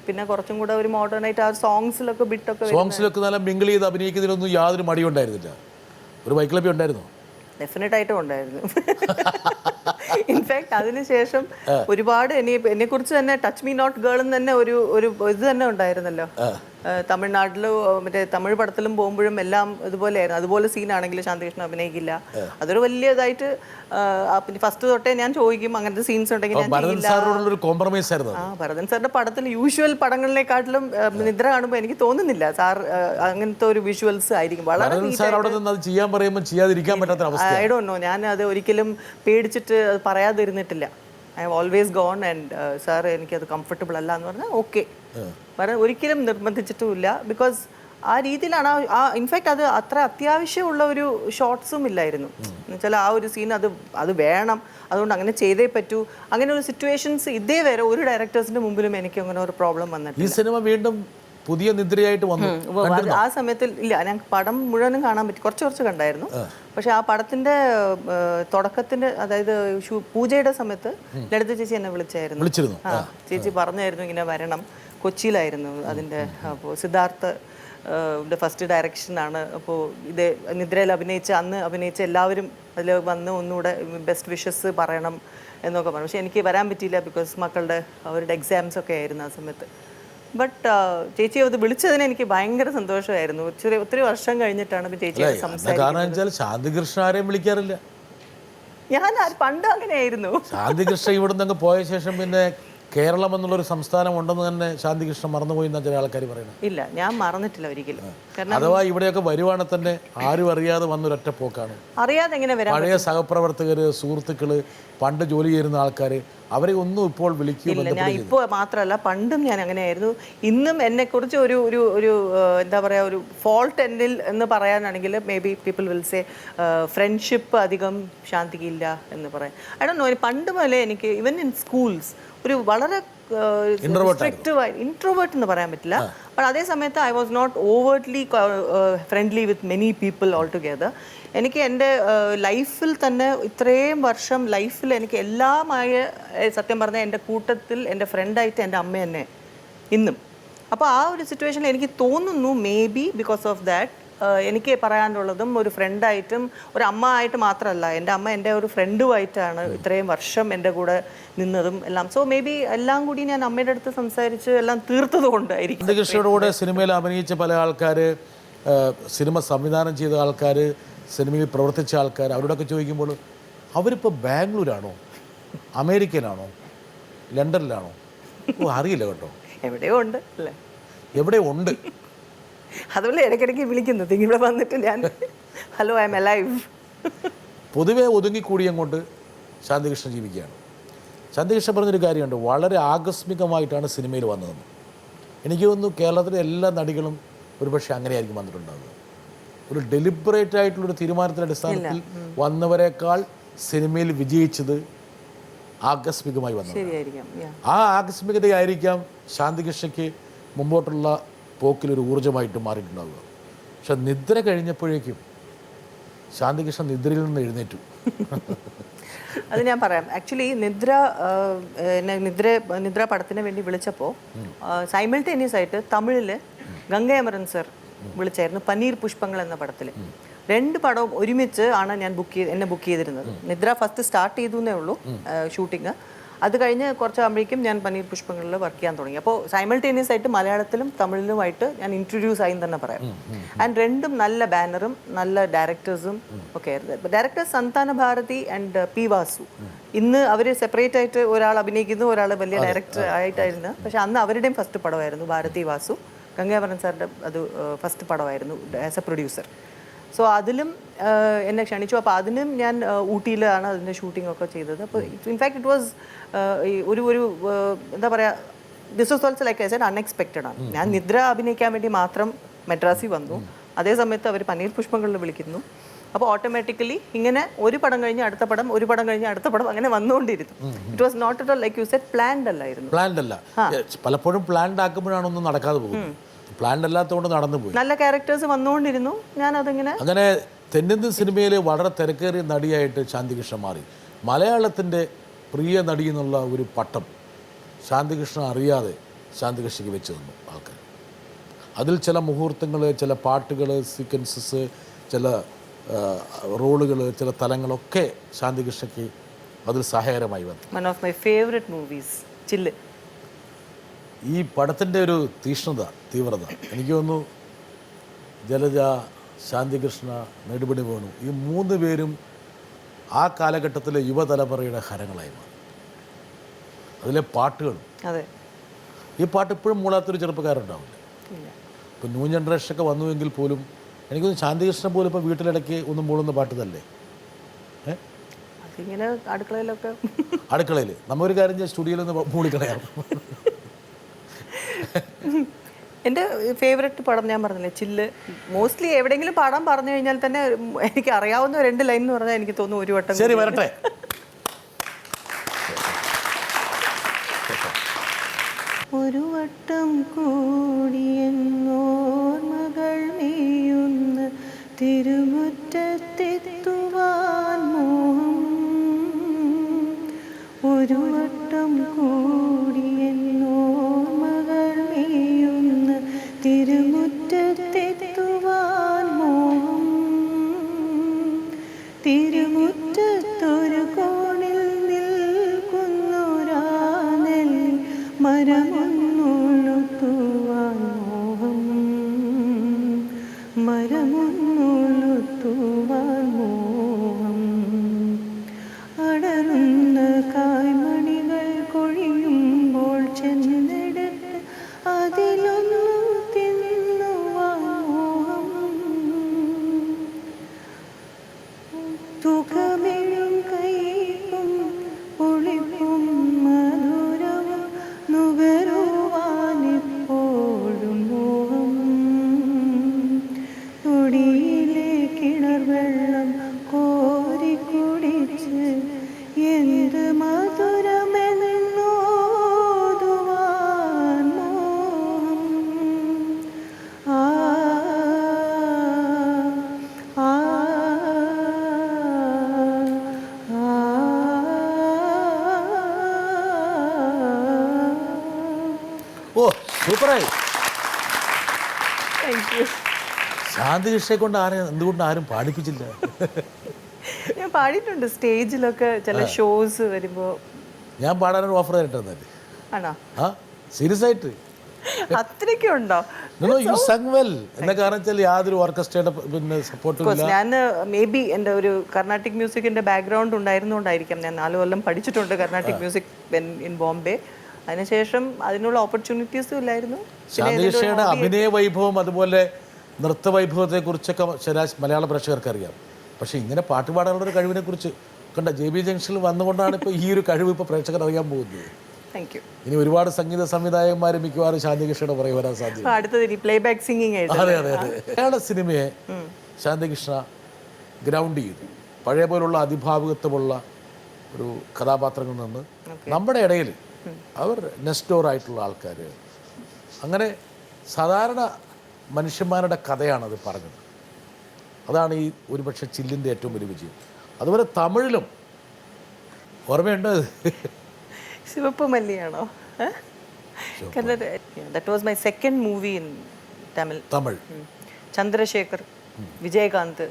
S2: പിന്നെ കുറച്ചും കൂടെ ഒരു മോഡേൺ ആയിട്ട് ആ സോങ്സിലൊക്കെ
S1: സോങ്സിലൊക്കെ നല്ല മിങ്കിൾ ചെയ്ത് അഭിനയിക്കുന്നതിനൊന്നും യാതൊരു മടിയും ഉണ്ടായിരുന്നില്ല. ഒരു വൈക്ലഭ്യം ഉണ്ടായിരുന്നു.
S2: ഡെഫിനറ്റ് ആയിട്ടും ഉണ്ടായിരുന്നു. ഇൻഫാക്ട് അതിനുശേഷം ഒരുപാട് എന്നെ കുറിച്ച് തന്നെ ടച്ച് മീ നോട്ട് ഗേൾ എന്ന് തന്നെ ഒരു ഇത് തന്നെ ഉണ്ടായിരുന്നല്ലോ. തമിഴ്നാട്ടിലും മറ്റേ തമിഴ് പടത്തിലും പോകുമ്പോഴും എല്ലാം ഇതുപോലെയായിരുന്നു. അതുപോലെ സീനാണെങ്കിൽ ശാന്തികൃഷ്ണൻ അഭിനയിക്കില്ല. അതൊരു വലിയ ഇതായിട്ട് പിന്നെ ഫസ്റ്റ് തൊട്ടേ ഞാൻ ചോദിക്കും അങ്ങനത്തെ സീൻസ് ഉണ്ടെങ്കിൽ ഞാൻ ഭരതൻ സാറിന്റെ പടത്തിൽ യൂഷ്വൽ പടങ്ങളിലെക്കാട്ടിലും നിദ്ര കാണുമ്പോൾ എനിക്ക് തോന്നുന്നില്ല സാർ അങ്ങനത്തെ ഒരു വിഷ്വൽസ് ആയിരിക്കും. വളരെ ഐ ഡോണ്ട് നോ, ഞാൻ അത് ഒരിക്കലും പേടിച്ചിട്ട് അത് പറയാതിരുന്നിട്ടില്ല. I have always gone and sir എനിക്കത് കംഫർട്ടബിൾ അല്ല എന്ന് പറഞ്ഞാൽ ഓക്കെ ഒരിക്കലും നിർബന്ധിച്ചിട്ടുമില്ല. ബിക്കോസ് ആ രീതിയിലാണ് ഇൻഫാക്ട് അത് അത്ര അത്യാവശ്യമുള്ള ഒരു ഷോർട്സും ഇല്ലായിരുന്നു. എന്നുവെച്ചാൽ ആ ഒരു സീൻ അത് വേണം, അതുകൊണ്ട് അങ്ങനെ ചെയ്തേ പറ്റൂ. അങ്ങനെ ഒരു സിറ്റുവേഷൻസ് ഇതേ വരെ ഒരു ഡയറക്ടേഴ്സിന്റെ മുമ്പിലും എനിക്ക് അങ്ങനെ ഒരു പ്രോബ്ലം വന്നിട്ടില്ല.
S1: ഈ സിനിമ വീണ്ടും പുതിയ നിദ്രയായിട്ട് വന്നു.
S2: ആ സമയത്തിൽ ഇല്ല, ഞങ്ങൾക്ക് പടം മുഴുവനും കാണാൻ പറ്റി, കുറച്ച് കണ്ടായിരുന്നു. പക്ഷെ ആ പടത്തിന്റെ തുടക്കത്തിന്റെ അതായത് പൂജയുടെ സമയത്ത് ലളിത ചേച്ചി എന്നെ വിളിച്ചായിരുന്നു. ചേച്ചി പറഞ്ഞായിരുന്നു ഇങ്ങനെ വരണം. കൊച്ചിയിലായിരുന്നു അതിൻ്റെ. അപ്പോൾ സിദ്ധാർത്ഥ ഫസ്റ്റ് ഡയറക്ഷനാണ്. അപ്പോൾ ഇത് നിദ്രയിൽ അന്ന് അഭിനയിച്ച എല്ലാവരും അതിൽ വന്ന് ഒന്നുകൂടെ ബെസ്റ്റ് വിഷസ് പറയണം എന്നൊക്കെ പറഞ്ഞു. പക്ഷെ എനിക്ക് വരാൻ പറ്റിയില്ല, ബിക്കോസ് മക്കളുടെ അവരുടെ എക്സാംസ് ഒക്കെ ആയിരുന്നു ആ സമയത്ത്. ബട്ട് ചേച്ചി അത് വിളിച്ചതിന് എനിക്ക് ഭയങ്കര സന്തോഷമായിരുന്നു. ഒത്തിരി വർഷം കഴിഞ്ഞിട്ടാണ് ചേച്ചി
S1: സംസാരിക്കുന്നത്. ശാന്തികൃഷ്ണ ആരെയും വിളിക്കാറില്ല.
S2: ഞാൻ പണ്ട് അങ്ങനെയായിരുന്നു.
S1: ശാന്തികൃഷ്ണ ഇവിടെ നിന്ന് പോയ ശേഷം പിന്നെ കേരളം എന്നുള്ളൊരു സംസ്ഥാനം ഉണ്ടെന്ന് തന്നെ ശാന്തികൃഷ്ണൻ മറന്നുപോയി എന്നാണ് ചില ആൾക്കാർ പറയുന്നത്.
S2: ഇല്ല, ഞാൻ മറന്നിട്ടില്ല ഒരിക്കലും. കാരണം
S1: അഥവാ ഇവിടെയൊക്കെ വരുവാണെങ്കിൽ തന്നെ ആരും അറിയാതെ വന്നൊരൊറ്റ പോക്കാണ്.
S2: അറിയാതെ എങ്ങനെ വരാം?
S1: പഴയ സഹപ്രവർത്തകർ, സുഹൃത്തുക്കൾ, പണ്ട് ജോലി ചെയ്യുന്ന ആൾക്കാർ, അവരെ ഒന്നും ഇപ്പോൾ
S2: ഇല്ല, ഞാൻ ഇപ്പോൾ മാത്രമല്ല പണ്ടും ഞാൻ അങ്ങനെയായിരുന്നു. ഇന്നും എന്നെക്കുറിച്ച് ഒരു ഒരു ഒരു എന്താ പറയുക, ഒരു ഫോൾട്ട് എന്നിൽ എന്ന് പറയാനാണെങ്കിൽ may be people will say friendship അധികം ശാന്തിക്കില്ല എന്ന് പറയാം. ഐ ഡോണ്ട് നോ, പണ്ട് മുതലേ എനിക്ക് ഈവൻ ഇൻ സ്കൂൾസ് ഒരു വളരെ ഇൻട്രോവേർട്ട് എന്ന് പറയാൻ പറ്റില്ല. ബട്ട് അതേ സമയത്ത് I was not overtly friendly with many people all together. എനിക്ക് എൻ്റെ ലൈഫിൽ തന്നെ ഇത്രയും വർഷം ലൈഫിൽ എനിക്ക് എല്ലാമായ സത്യം പറഞ്ഞാൽ എൻ്റെ കൂട്ടത്തിൽ എൻ്റെ ഫ്രണ്ടായിട്ട് എൻ്റെ അമ്മ തന്നെ ഇന്നും. അപ്പോൾ ആ ഒരു സിറ്റുവേഷനിൽ എനിക്ക് തോന്നുന്നു may be because of that എനിക്ക് പറയാനുള്ളതും ഒരു ഫ്രണ്ടായിട്ടും ഒരു അമ്മ ആയിട്ട് മാത്രമല്ല, എൻ്റെ അമ്മ എൻ്റെ ഒരു ഫ്രണ്ടുമായിട്ടാണ് ഇത്രയും വർഷം എൻ്റെ കൂടെ നിന്നതും എല്ലാം. സോ മേ ബി എല്ലാം കൂടി ഞാൻ അമ്മയുടെ അടുത്ത് സംസാരിച്ച് എല്ലാം തീർത്തത് കൊണ്ടായിരിക്കും.
S1: ശാന്തികൃഷ്ണയുടെ കൂടെ സിനിമയിൽ അഭിനയിച്ച പല ആൾക്കാർ, സിനിമ സംവിധാനം ചെയ്ത ആൾക്കാർ, സിനിമയിൽ പ്രവർത്തിച്ച ആൾക്കാർ, അവരോടൊക്കെ ചോദിക്കുമ്പോൾ അവരിപ്പോൾ ബാംഗ്ലൂരാണോ, അമേരിക്കയിലാണോ, ലണ്ടനിലാണോ? അറിയില്ല കേട്ടോ.
S2: എവിടെയോ ഉണ്ട് അല്ലേ?
S1: എവിടെ ഉണ്ട്.
S2: അതുപോലെ ഇടയ്ക്കിടയ്ക്ക് വിളിക്കുന്നത് ഇവിടെ വന്നിട്ട് ഞാൻ ഹലോ ഐ എം അലൈവ്.
S1: പൊതുവെ ഒതുങ്ങിക്കൂടിയും കൊണ്ട് ശാന്തികൃഷ്ണൻ ജീവിക്കുകയാണ്. ശാന്തികൃഷ്ണൻ പറഞ്ഞൊരു കാര്യമുണ്ട്, വളരെ ആകസ്മികമായിട്ടാണ് സിനിമയിൽ വന്നതെന്ന്. എനിക്ക് തോന്നുന്നു കേരളത്തിലെ എല്ലാ നടികളും ഒരുപക്ഷെ അങ്ങനെയായിരിക്കും വന്നിട്ടുണ്ടാകുക. ഒരു ഡെലിബറേറ്റ് ആയിട്ടുള്ളൊരു തീരുമാനത്തിൻ്റെ അടിസ്ഥാനത്തിൽ വന്നവരെക്കാൾ സിനിമയിൽ വിജയിച്ചത് ആകസ്മികമായി വന്നത്. ആ ആകസ്മികതയായിരിക്കാം ശാന്തികൃഷ്ണയ്ക്ക് മുമ്പോട്ടുള്ള പോക്കിലൊരു ഊർജ്ജമായിട്ട് മാറിയിട്ടുണ്ടാവുക. പക്ഷെ നിദ്ര കഴിഞ്ഞപ്പോഴേക്കും ശാന്തികൃഷ്ണൻ നിദ്രയിൽ നിന്ന് എഴുന്നേറ്റു.
S2: അത് ഞാൻ പറയാം. ആക്ച്വലി നിദ്ര പടത്തിന് വേണ്ടി വിളിച്ചപ്പോൾ സൈമൾട്ടേനിയസ് ആയിട്ട് തമിഴിൽ ഗംഗയമരൻ സർ വിളിച്ചായിരുന്നു പനീർ പുഷ്പങ്ങൾ എന്ന പടത്തിൽ. 2 പടവും ഒരുമിച്ച് ആണ് ഞാൻ എന്നെ ബുക്ക് ചെയ്തിരുന്നത്. നിദ്ര ഫസ്റ്റ് സ്റ്റാർട്ട് ചെയ്തു എന്നേ ഉള്ളൂ ഷൂട്ടിങ്. അത് കഴിഞ്ഞ് കുറച്ചാകുമ്പോഴേക്കും ഞാൻ പനീർ പുഷ്പങ്ങളിൽ വർക്ക് ചെയ്യാൻ തുടങ്ങി. അപ്പോൾ സൈമൾട്ടേനിയസ് ആയിട്ട് മലയാളത്തിലും തമിഴിലുമായിട്ട് ഞാൻ ഇൻട്രൊഡ്യൂസ് ആയി തന്നെ പറയാം. ആൻഡ് 2ഉം നല്ല ബാനറും നല്ല ഡയറക്ടേഴ്സും ഒക്കെ ആയിരുന്നു. ഡയറക്ടേഴ്സ് സന്താന ഭാരതി ആൻഡ് പി വാസു. ഇന്ന് അവർ സെപ്പറേറ്റ് ആയിട്ട് ഒരാൾ അഭിനയിക്കുന്നു, ഒരാൾ വലിയ ഡയറക്ടർ ആയിട്ടായിരുന്നു. പക്ഷെ അന്ന് അവരുടെയും ഫസ്റ്റ് പടമായിരുന്നു ഭാരതി വാസു. ഗംഗാവരൻ സാറിൻ്റെ അത് ഫസ്റ്റ് പടമായിരുന്നു ആസ് എ പ്രൊഡ്യൂസർ. സോ അതിലും എന്നെ ക്ഷണിച്ചു. അപ്പോൾ അതിനും ഞാൻ ഊട്ടിയിലാണ് അതിൻ്റെ ഷൂട്ടിംഗ് ഒക്കെ ചെയ്തത്. അപ്പോൾ ഇൻഫാക്ട് ഇറ്റ് വാസ് ഒരു എന്താ പറയുക, this was also like I said unexpected ആണ്. ഞാൻ നിദ്ര അഭിനയിക്കാൻ വേണ്ടി മാത്രം മദ്രാസിൽ വന്നു. അതേ സമയത്ത് അവർ പനീർ പുഷ്പങ്ങളിൽ വിളിക്കുന്നു. അപ്പോൾ ഓട്ടോമാറ്റിക്കലി ഇങ്ങനെ ഒരു പടം കഴിഞ്ഞ് അടുത്ത പടം, ഒരു പടം കഴിഞ്ഞ് അടുത്ത പടം അങ്ങനെ വന്നുകൊണ്ടിരുന്നു. It was not at all like you said planned അല്ലായിരുന്നു.
S1: പ്ലാൻഡ് അല്ല, പലപ്പോഴും പ്ലാൻഡ് ആക്കുമ്പോഴാണ് ഒന്നും നടക്കാതെ പോകുന്നത്. പ്ലാൻഡ് അല്ലാത്തതുകൊണ്ട് നടന്നു പോയി.
S2: നല്ല ക്യാരക്ടേഴ്സ് വന്നുകൊണ്ടിരുന്നു. ഞാൻ അതിങ്ങനെ
S1: അങ്ങനെ തെന്നിന്ത്യൻ സിനിമയിൽ വളരെ തിരക്കേറിയ നടിയായിട്ട് ശാന്തികൃഷ്ണൻ മാറി. മലയാളത്തിൻ്റെ പ്രിയ നടി എന്നുള്ള ഒരു പട്ടം ശാന്തികൃഷ്ണൻ അറിയാതെ ശാന്തികൃഷ്ണയ്ക്ക് വെച്ച് തന്നു ആൾക്കാർ. അതിൽ ചില മുഹൂർത്തങ്ങൾ, ചില പാട്ടുകൾ, സീക്വൻസസ്, ചില റോളുകൾ, ചില തലങ്ങളൊക്കെ ശാന്തികൃഷ്ണയ്ക്ക് അതിൽ സഹായകരമായി വന്നു.
S2: One of my favourite movies Chillu.
S1: ഈ പടത്തിൻ്റെ ഒരു തീവ്രത എനിക്ക് തോന്നുന്നു ജലജ, ശാന്തികൃഷ്ണ, നെടുപടി വേണു, ഈ 3 പേരും ആ കാലഘട്ടത്തിലെ യുവതലമുറയുടെ ഹരങ്ങളായി മാറി. അതിലെ പാട്ടുകളും.
S2: അതെ,
S1: ഈ പാട്ട് ഇപ്പോഴും മൂളാത്തൊരു ചെറുപ്പക്കാരുണ്ടാവില്ല. ഇപ്പോൾ ന്യൂ ജനറേഷനൊക്കെ വന്നുവെങ്കിൽ പോലും എനിക്കൊന്ന് ശാന്തികൃഷ്ണൻ പോലും ഇപ്പോൾ വീട്ടിലിടയ്ക്ക് ഒന്നും മൂളുന്ന പാട്ട് തന്നെ.
S2: അതിങ്ങനെ അടുക്കളയിലൊക്കെ,
S1: അടുക്കളയിൽ നമ്മൊരു കാര്യം ഞാൻ സ്റ്റുഡിയോയിൽ നിന്ന് മൂളിക്കളയാം.
S2: എൻ്റെ ഫേവറേറ്റ് പടം ഞാൻ പറഞ്ഞില്ലേ ചില്ല്. മോസ്റ്റ്ലി എവിടെയെങ്കിലും പടം പറഞ്ഞു കഴിഞ്ഞാൽ തന്നെ എനിക്ക് അറിയാവുന്ന 2 ലൈൻ എന്ന് പറഞ്ഞാൽ എനിക്ക് തോന്നുന്നു ഒരു വട്ടം.
S1: ശരി, വരട്ടെ.
S2: ഒരു വട്ടം കൂടിയെന്നോർമകൾ നീയുന്ന തിരുമുറ്റത്തെത്തുവാൻ മോഹം. ഒരു വട്ടം കൂടിയെന്നോർമകൾ നീയുന്ന തിരുമുറ്റത്തെത്തുവാൻ മോഹം. തിരുമുറ്റത്തൊരു കോണിൽ നിൽക്കുന്നൊരാ നെല്ലി മരമൊന്നുളുത്തുവാൻ മോഹം. മരമൊന്നുളുത്തുവാൻ മോഹം. അടരുന്ന കായ്മണികൾ കൊഴിയുമ്പോൾ തുകമിഴും കൈപ്പും പുളിപ്പും മധുരവും നുകരുവാനെപ്പോഴും മോഹം. തൊടിയിലെ കിണർ വെള്ളം കോരി കുടിച്ച് എന്ത് മധുരമെന്നോതുവാൻ മോഹം. ആ ആ
S1: ഓ സൂപ്പറായി.
S2: Thank you.
S1: ശാന്തികൃഷ്ണയെ കൊണ്ട് എന്തുകൊണ്ട് ആരും പാടിപ്പിച്ചില്ല?
S2: ഞാൻ പാടിയിട്ടുണ്ട് സ്റ്റേജിലൊക്കെ ചില ഷോസ് വരുമ്പോ.
S1: ഞാൻ പാടാനൊരു ഓഫർ തരട്ടെ?
S2: ആണോ?
S1: ആ സീരിയസ് ആയിട്ട്.
S2: അത്രയ്ക്കും ഉണ്ടോ?
S1: You sung well. എന്ന കാരണം വെച്ചാൽ യാതൊരു ഓർക്കസ്ട്രയുടെ പിന്നെ സപ്പോർട്ടും ഇല്ല.
S2: ഞാൻ മേ ബി എൻ്റെ ഒരു കർണാട്ടിക് മ്യൂസിക്കിന്റെ ബാക്ക്ഗ്രൗണ്ട് ഉണ്ടായിരുന്നുകൊണ്ടായിരിക്കാം. ഞാൻ 4 കൊല്ലം പഠിച്ചിട്ടുണ്ട് കർണാട്ടിക് മ്യൂസിക് ഇൻ ബോംബെ. അതിനുശേഷം അതിനുള്ള ഓപ്പർച്യൂണിറ്റീസും ഇല്ലായിരുന്നു.
S1: ശാന്തികൃഷ്ണയുടെ അഭിനയ വൈഭവം അതുപോലെ നൃത്ത വൈഭവത്തെ കുറിച്ചൊക്കെ മലയാള പ്രേക്ഷകർക്ക് അറിയാം. പക്ഷെ ഇങ്ങനെ പാട്ട് പാടാനുള്ള ഒരു കഴിവിനെ കുറിച്ച് കണ്ട JB ജംഗ്ഷനിൽ വന്നുകൊണ്ടാണ് ഇപ്പോൾ ഈ ഒരു കഴിവ് ഇപ്പോൾ പ്രേക്ഷകർ അറിയാൻ പോകുന്നത്.
S2: Thank you.
S1: ഇനി ഒരുപാട് സംഗീത സംവിധായകന്മാർ മിക്കവാറും ശാന്തികൃഷ്ണയുടെ പുറകെ വരാൻ സാധ്യത.
S2: അടുത്തത് പ്ലേ ബാക്ക് സിംഗിങ് ആയിട്ട്.
S1: അതെ അതെ അതെ. മലയാള സിനിമയെ ശാന്തികൃഷ്ണ ഗ്രൗണ്ട് ചെയ്തു. പഴയ പോലുള്ള അതിഭാവുകത്വമുള്ള ഒരു കഥാപാത്രങ്ങളിൽ നിന്ന് നമ്മുടെ ഇടയിൽ അവർ നെസ്റ്റോറായിട്ടുള്ള ആൾക്കാർ, അങ്ങനെ സാധാരണ മനുഷ്യന്മാരുടെ കഥയാണത് പറഞ്ഞത്. അതാണ് ഈ ഒരുപക്ഷെ ചില്ലിൻ്റെ ഏറ്റവും വലിയ വിജയം. അതുപോലെ തമിഴിലും ഓർമ്മയുണ്ട്
S2: ശിവപ്പ് മല്ലിയാണോ? That was my second movie in Tamil. Chandrasekhar, Vijayakanth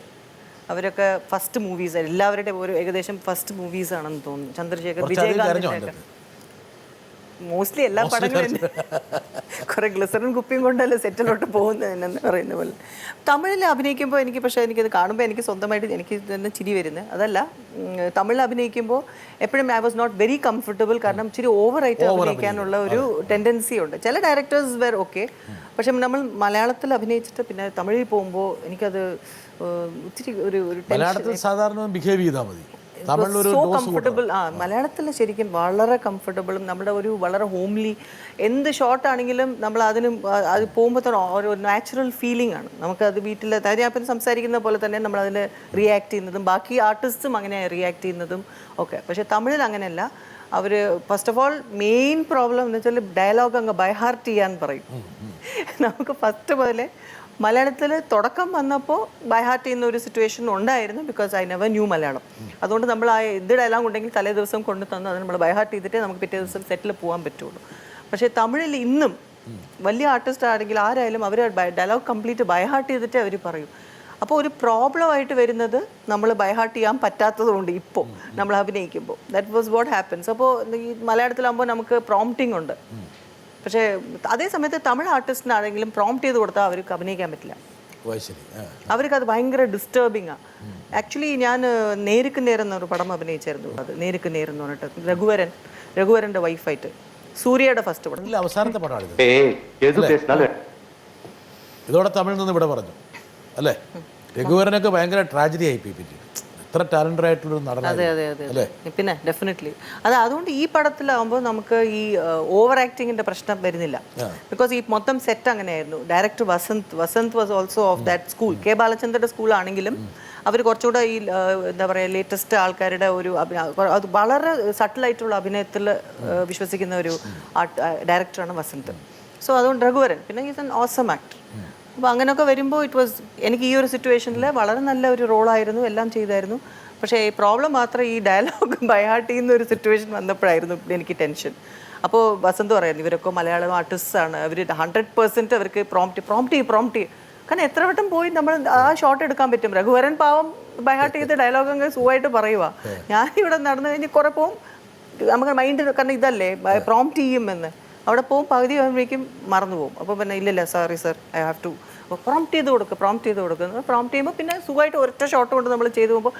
S2: അവരൊക്കെ ഫസ്റ്റ് മൂവീസ്, എല്ലാവരുടെ ഒരു ഏകദേശം ഫസ്റ്റ് മൂവീസ് ആണെന്ന് തോന്നുന്നു. ചന്ദ്രശേഖർ, വിജയകാന്ത് മോസ്റ്റ്ലി എല്ലാ പടങ്ങളും കുറെ ഗ്ലിസറിൻ കുപ്പിയും കൊണ്ടല്ലേ സെറ്റിലോട്ട് പോകുന്നതെന്ന് പറയുന്ന പോലെ. തമിഴിൽ അഭിനയിക്കുമ്പോൾ എനിക്കത് കാണുമ്പോൾ എനിക്ക് സ്വന്തമായിട്ട് എനിക്ക് തന്നെ ചിരി വരുന്നത് അതല്ല. തമിഴിൽ അഭിനയിക്കുമ്പോൾ എപ്പോഴും I was not very comfortable. കാരണം ഇച്ചിരി ഓവറായിട്ട് അഭിനയിക്കാനുള്ള ഒരു ടെൻഡൻസി ഉണ്ട്. ചില ഡയറക്ടേഴ്സ് വേർ ഓക്കെ. പക്ഷെ നമ്മൾ മലയാളത്തിൽ അഭിനയിച്ചിട്ട് പിന്നെ തമിഴിൽ പോകുമ്പോൾ എനിക്കത് ഇച്ചിരി ഒരു
S1: സാധാരണ ബിഹേവ് ചെയ്താൽ മതി.
S2: So comfortable. മലയാളത്തിൽ ശരിക്കും വളരെ കംഫർട്ടബിളും നമ്മുടെ ഒരു വളരെ ഹോംലി എന്ത് ഷോട്ടാണെങ്കിലും നമ്മൾ അതിന് അത് പോകുമ്പോൾ തന്നെ ഒരു നാച്ചുറൽ ഫീലിംഗ് ആണ് നമുക്കത്. വീട്ടിൽ ഞാൻ സംസാരിക്കുന്ന പോലെ തന്നെ നമ്മൾ അതിന് റിയാക്ട് ചെയ്യുന്നതും ബാക്കി ആർട്ടിസ്റ്റും അങ്ങനെ റിയാക്ട് ചെയ്യുന്നതും ഒക്കെ. പക്ഷേ തമിഴിൽ അങ്ങനെയല്ല. അവർ first of all main problem എന്ന് വെച്ചാൽ ഡയലോഗ് അങ്ങ് ബൈഹാർട്ട് ചെയ്യാൻ പറയും. നമുക്ക് ഫസ്റ്റ് മുതലേ മലയാളത്തിൽ തുടക്കം വന്നപ്പോൾ ബൈഹാർട്ട് ചെയ്യുന്ന ഒരു സിറ്റുവേഷൻ ഉണ്ടായിരുന്നു. Because I never knew Malayalam. അതുകൊണ്ട് നമ്മൾ ആ എന്ത് ഡയലോഗ് ഉണ്ടെങ്കിൽ തലേ ദിവസം കൊണ്ടു തന്ന് അത് നമ്മൾ ബൈഹാർട്ട് ചെയ്തിട്ടേ നമുക്ക് പിറ്റേ ദിവസം സെറ്റിൽ പോകാൻ പറ്റുള്ളൂ. പക്ഷേ തമിഴിൽ ഇന്നും വലിയ ആർട്ടിസ്റ്റ് ആണെങ്കിൽ ആരായാലും അവർ ഡയലോഗ് കംപ്ലീറ്റ് ബൈഹാർട്ട് ചെയ്തിട്ടേ അവർ പറയും. അപ്പോൾ ഒരു പ്രോബ്ലമായിട്ട് വരുന്നത് നമ്മൾ ബൈഹാർട്ട് ചെയ്യാൻ പറ്റാത്തതുകൊണ്ട് ഇപ്പോൾ നമ്മൾ അഭിനയിക്കുമ്പോൾ ദാറ്റ് വാസ് വാട്ട് ഹാപ്പൻസ്. അപ്പോൾ ഈ മലയാളത്തിലാകുമ്പോൾ നമുക്ക് പ്രോംപ്റ്റിംഗ് ഉണ്ട്. പക്ഷേ അതേ സമയത്ത് തമിഴ് ആർട്ടിസ്റ്റിനാണെങ്കിലും പ്രോംപ്റ്റ് ചെയ്ത് കൊടുത്താൽ അവർക്ക് അഭിനയിക്കാൻ പറ്റില്ല. അവർക്ക് അത് ഭയങ്കര ഡിസ്റ്റർബിംഗ് ആണ്. ആക്ച്വലി ഞാൻ നേർക്ക് നേർ എന്നൊരു പടം അഭിനയിച്ചായിരുന്നു. അത് നേർക്ക് നേർ എന്ന് പറഞ്ഞിട്ട് രഘുവരൻ്റെ വൈഫായിട്ട് സൂര്യയുടെ ഫസ്റ്റ് പടം.
S1: അവസാനത്തെ പടമാണ് ഇതോടെ തമിഴിൽ നിന്ന് ഇവിടെ പറഞ്ഞു അല്ലേ? രഘുവരനൊക്കെ ഭയങ്കര ട്രാജഡി ആയിപ്പോയി. എത്ര ടാലന്റഡ് ആയിട്ടുള്ളൊരു നടനാണ്.
S2: അതെ പിന്നെ ഡെഫിനറ്റ്ലി അതുകൊണ്ട് ഈ പടത്തിലാവുമ്പോൾ നമുക്ക് ഈ ഓവർ ആക്ടിങ്ങിന്റെ പ്രശ്നം വരുന്നില്ല. ബിക്കോസ് ഈ മൊത്തം സെറ്റ് അങ്ങനെയായിരുന്നു. Director Vasanth was also of that school. K ബാലചന്ദ്രന്റെ സ്കൂളാണെങ്കിലും അവർ കുറച്ചുകൂടെ ഈ എന്താ പറയുക ലേറ്റസ്റ്റ് ആൾക്കാരുടെ ഒരു അത് വളരെ സട്ടിലായിട്ടുള്ള അഭിനയത്തിൽ വിശ്വസിക്കുന്ന ഒരു ഡയറക്ടറാണ് വസന്ത്. സോ അതുകൊണ്ട് രഘുവരൻ പിന്നെ ഈസ് ആൻ ഓസം ആക്ടർ. അപ്പോൾ അങ്ങനെയൊക്കെ വരുമ്പോൾ ഇറ്റ് വാസ് എനിക്ക് ഈ ഒരു സിറ്റുവേഷനിൽ വളരെ നല്ല ഒരു റോളായിരുന്നു, എല്ലാം ചെയ്തായിരുന്നു. പക്ഷേ ഈ പ്രോബ്ലം മാത്രം ഈ ഡയലോഗ് ബൈഹാർട്ട് ചെയ്യുന്ന ഒരു സിറ്റുവേഷൻ വന്നപ്പോഴായിരുന്നു എനിക്ക് ടെൻഷൻ. അപ്പോൾ വസന്ത് പറയായിരുന്നു ഇവരൊക്കെ മലയാളം ആർട്ടിസ്റ്റാണ്, അവർ 100% അവർക്ക് പ്രോംപ്റ്റ് ചെയ്യും. കാരണം എത്ര വട്ടം പോയി നമ്മൾ ആ ഷോട്ട് എടുക്കാൻ പറ്റും. രഘുവരൻ പാവം ബൈഹാർട്ട് ചെയ്ത ഡയലോഗ് അങ്ങ് സുഖമായിട്ട് പറയുക. ഞാനിവിടെ നടന്നു കഴിഞ്ഞ് കുറേ പോവും നമുക്ക് മൈൻഡ്, കാരണം ഇതല്ലേ പ്രോംപ്റ്റ് ചെയ്യുമെന്ന് അവിടെ പോകും പകുതി ആകുമ്പോഴേക്കും മറന്നു പോകും. അപ്പോൾ പിന്നെ ഇല്ലല്ല sorry sir I have to prompt ചെയ്ത് കൊടുക്കുക. പ്രോംപ്റ്റ് ചെയ്യുമ്പോൾ പിന്നെ സുഖമായിട്ട് ഒറ്റ ഷോട്ട് കൊണ്ട് നമ്മൾ ചെയ്തു പോകുമ്പോൾ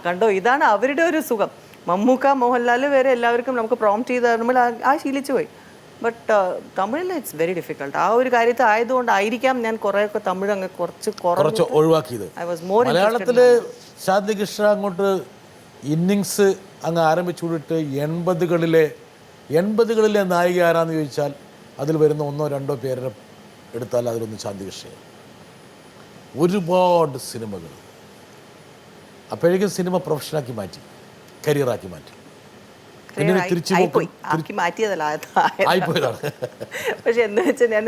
S2: കണ്ടോ ഇതാണ് അവരുടെ ഒരു സുഖം. മമ്മൂക്ക, മോഹൻലാൽ വരെ എല്ലാവർക്കും നമുക്ക് പ്രോംപ്റ്റ് ചെയ്ത് നമ്മൾ ആ ശീലിച്ചു പോയി. ബട്ട് തമിഴിൽ ഇറ്റ്സ് വെരി ഡിഫിക്കൾട്ട്. ആ ഒരു കാര്യത്തിൽ ആയതുകൊണ്ടായിരിക്കാം ഞാൻ കുറേയൊക്കെ തമിഴ് അങ്ങ്
S1: കുറച്ച് ഒഴിവാക്കിയത്.
S2: ഐ വാസ് മോർ
S1: മലയാളത്തിൽ ശാന്തി കൃഷ്ണ അങ്ങോട്ട് ഇന്നിങ്സ് അങ്ങ് ആരംഭിച്ചു വിട്ടിട്ട് 80കളിലെ നായിക ആരാന്ന് ചോദിച്ചാൽ അതിൽ വരുന്ന 1-2 പേരെ എടുത്താൽ അതിലൊന്ന് ശാന്തി കൃഷ്ണ. ഒരുപാട് സിനിമകൾ അപ്പോഴേക്കും സിനിമ പ്രൊഫഷനാക്കി മാറ്റി, കരിയറാക്കി മാറ്റി. പിന്നെ തിരിച്ചു
S2: ആക്കി മാറ്റിയതല്ല
S1: ആയിപ്പോയതാണ്.
S2: പക്ഷെ എന്താ വെച്ചാൽ ഞാൻ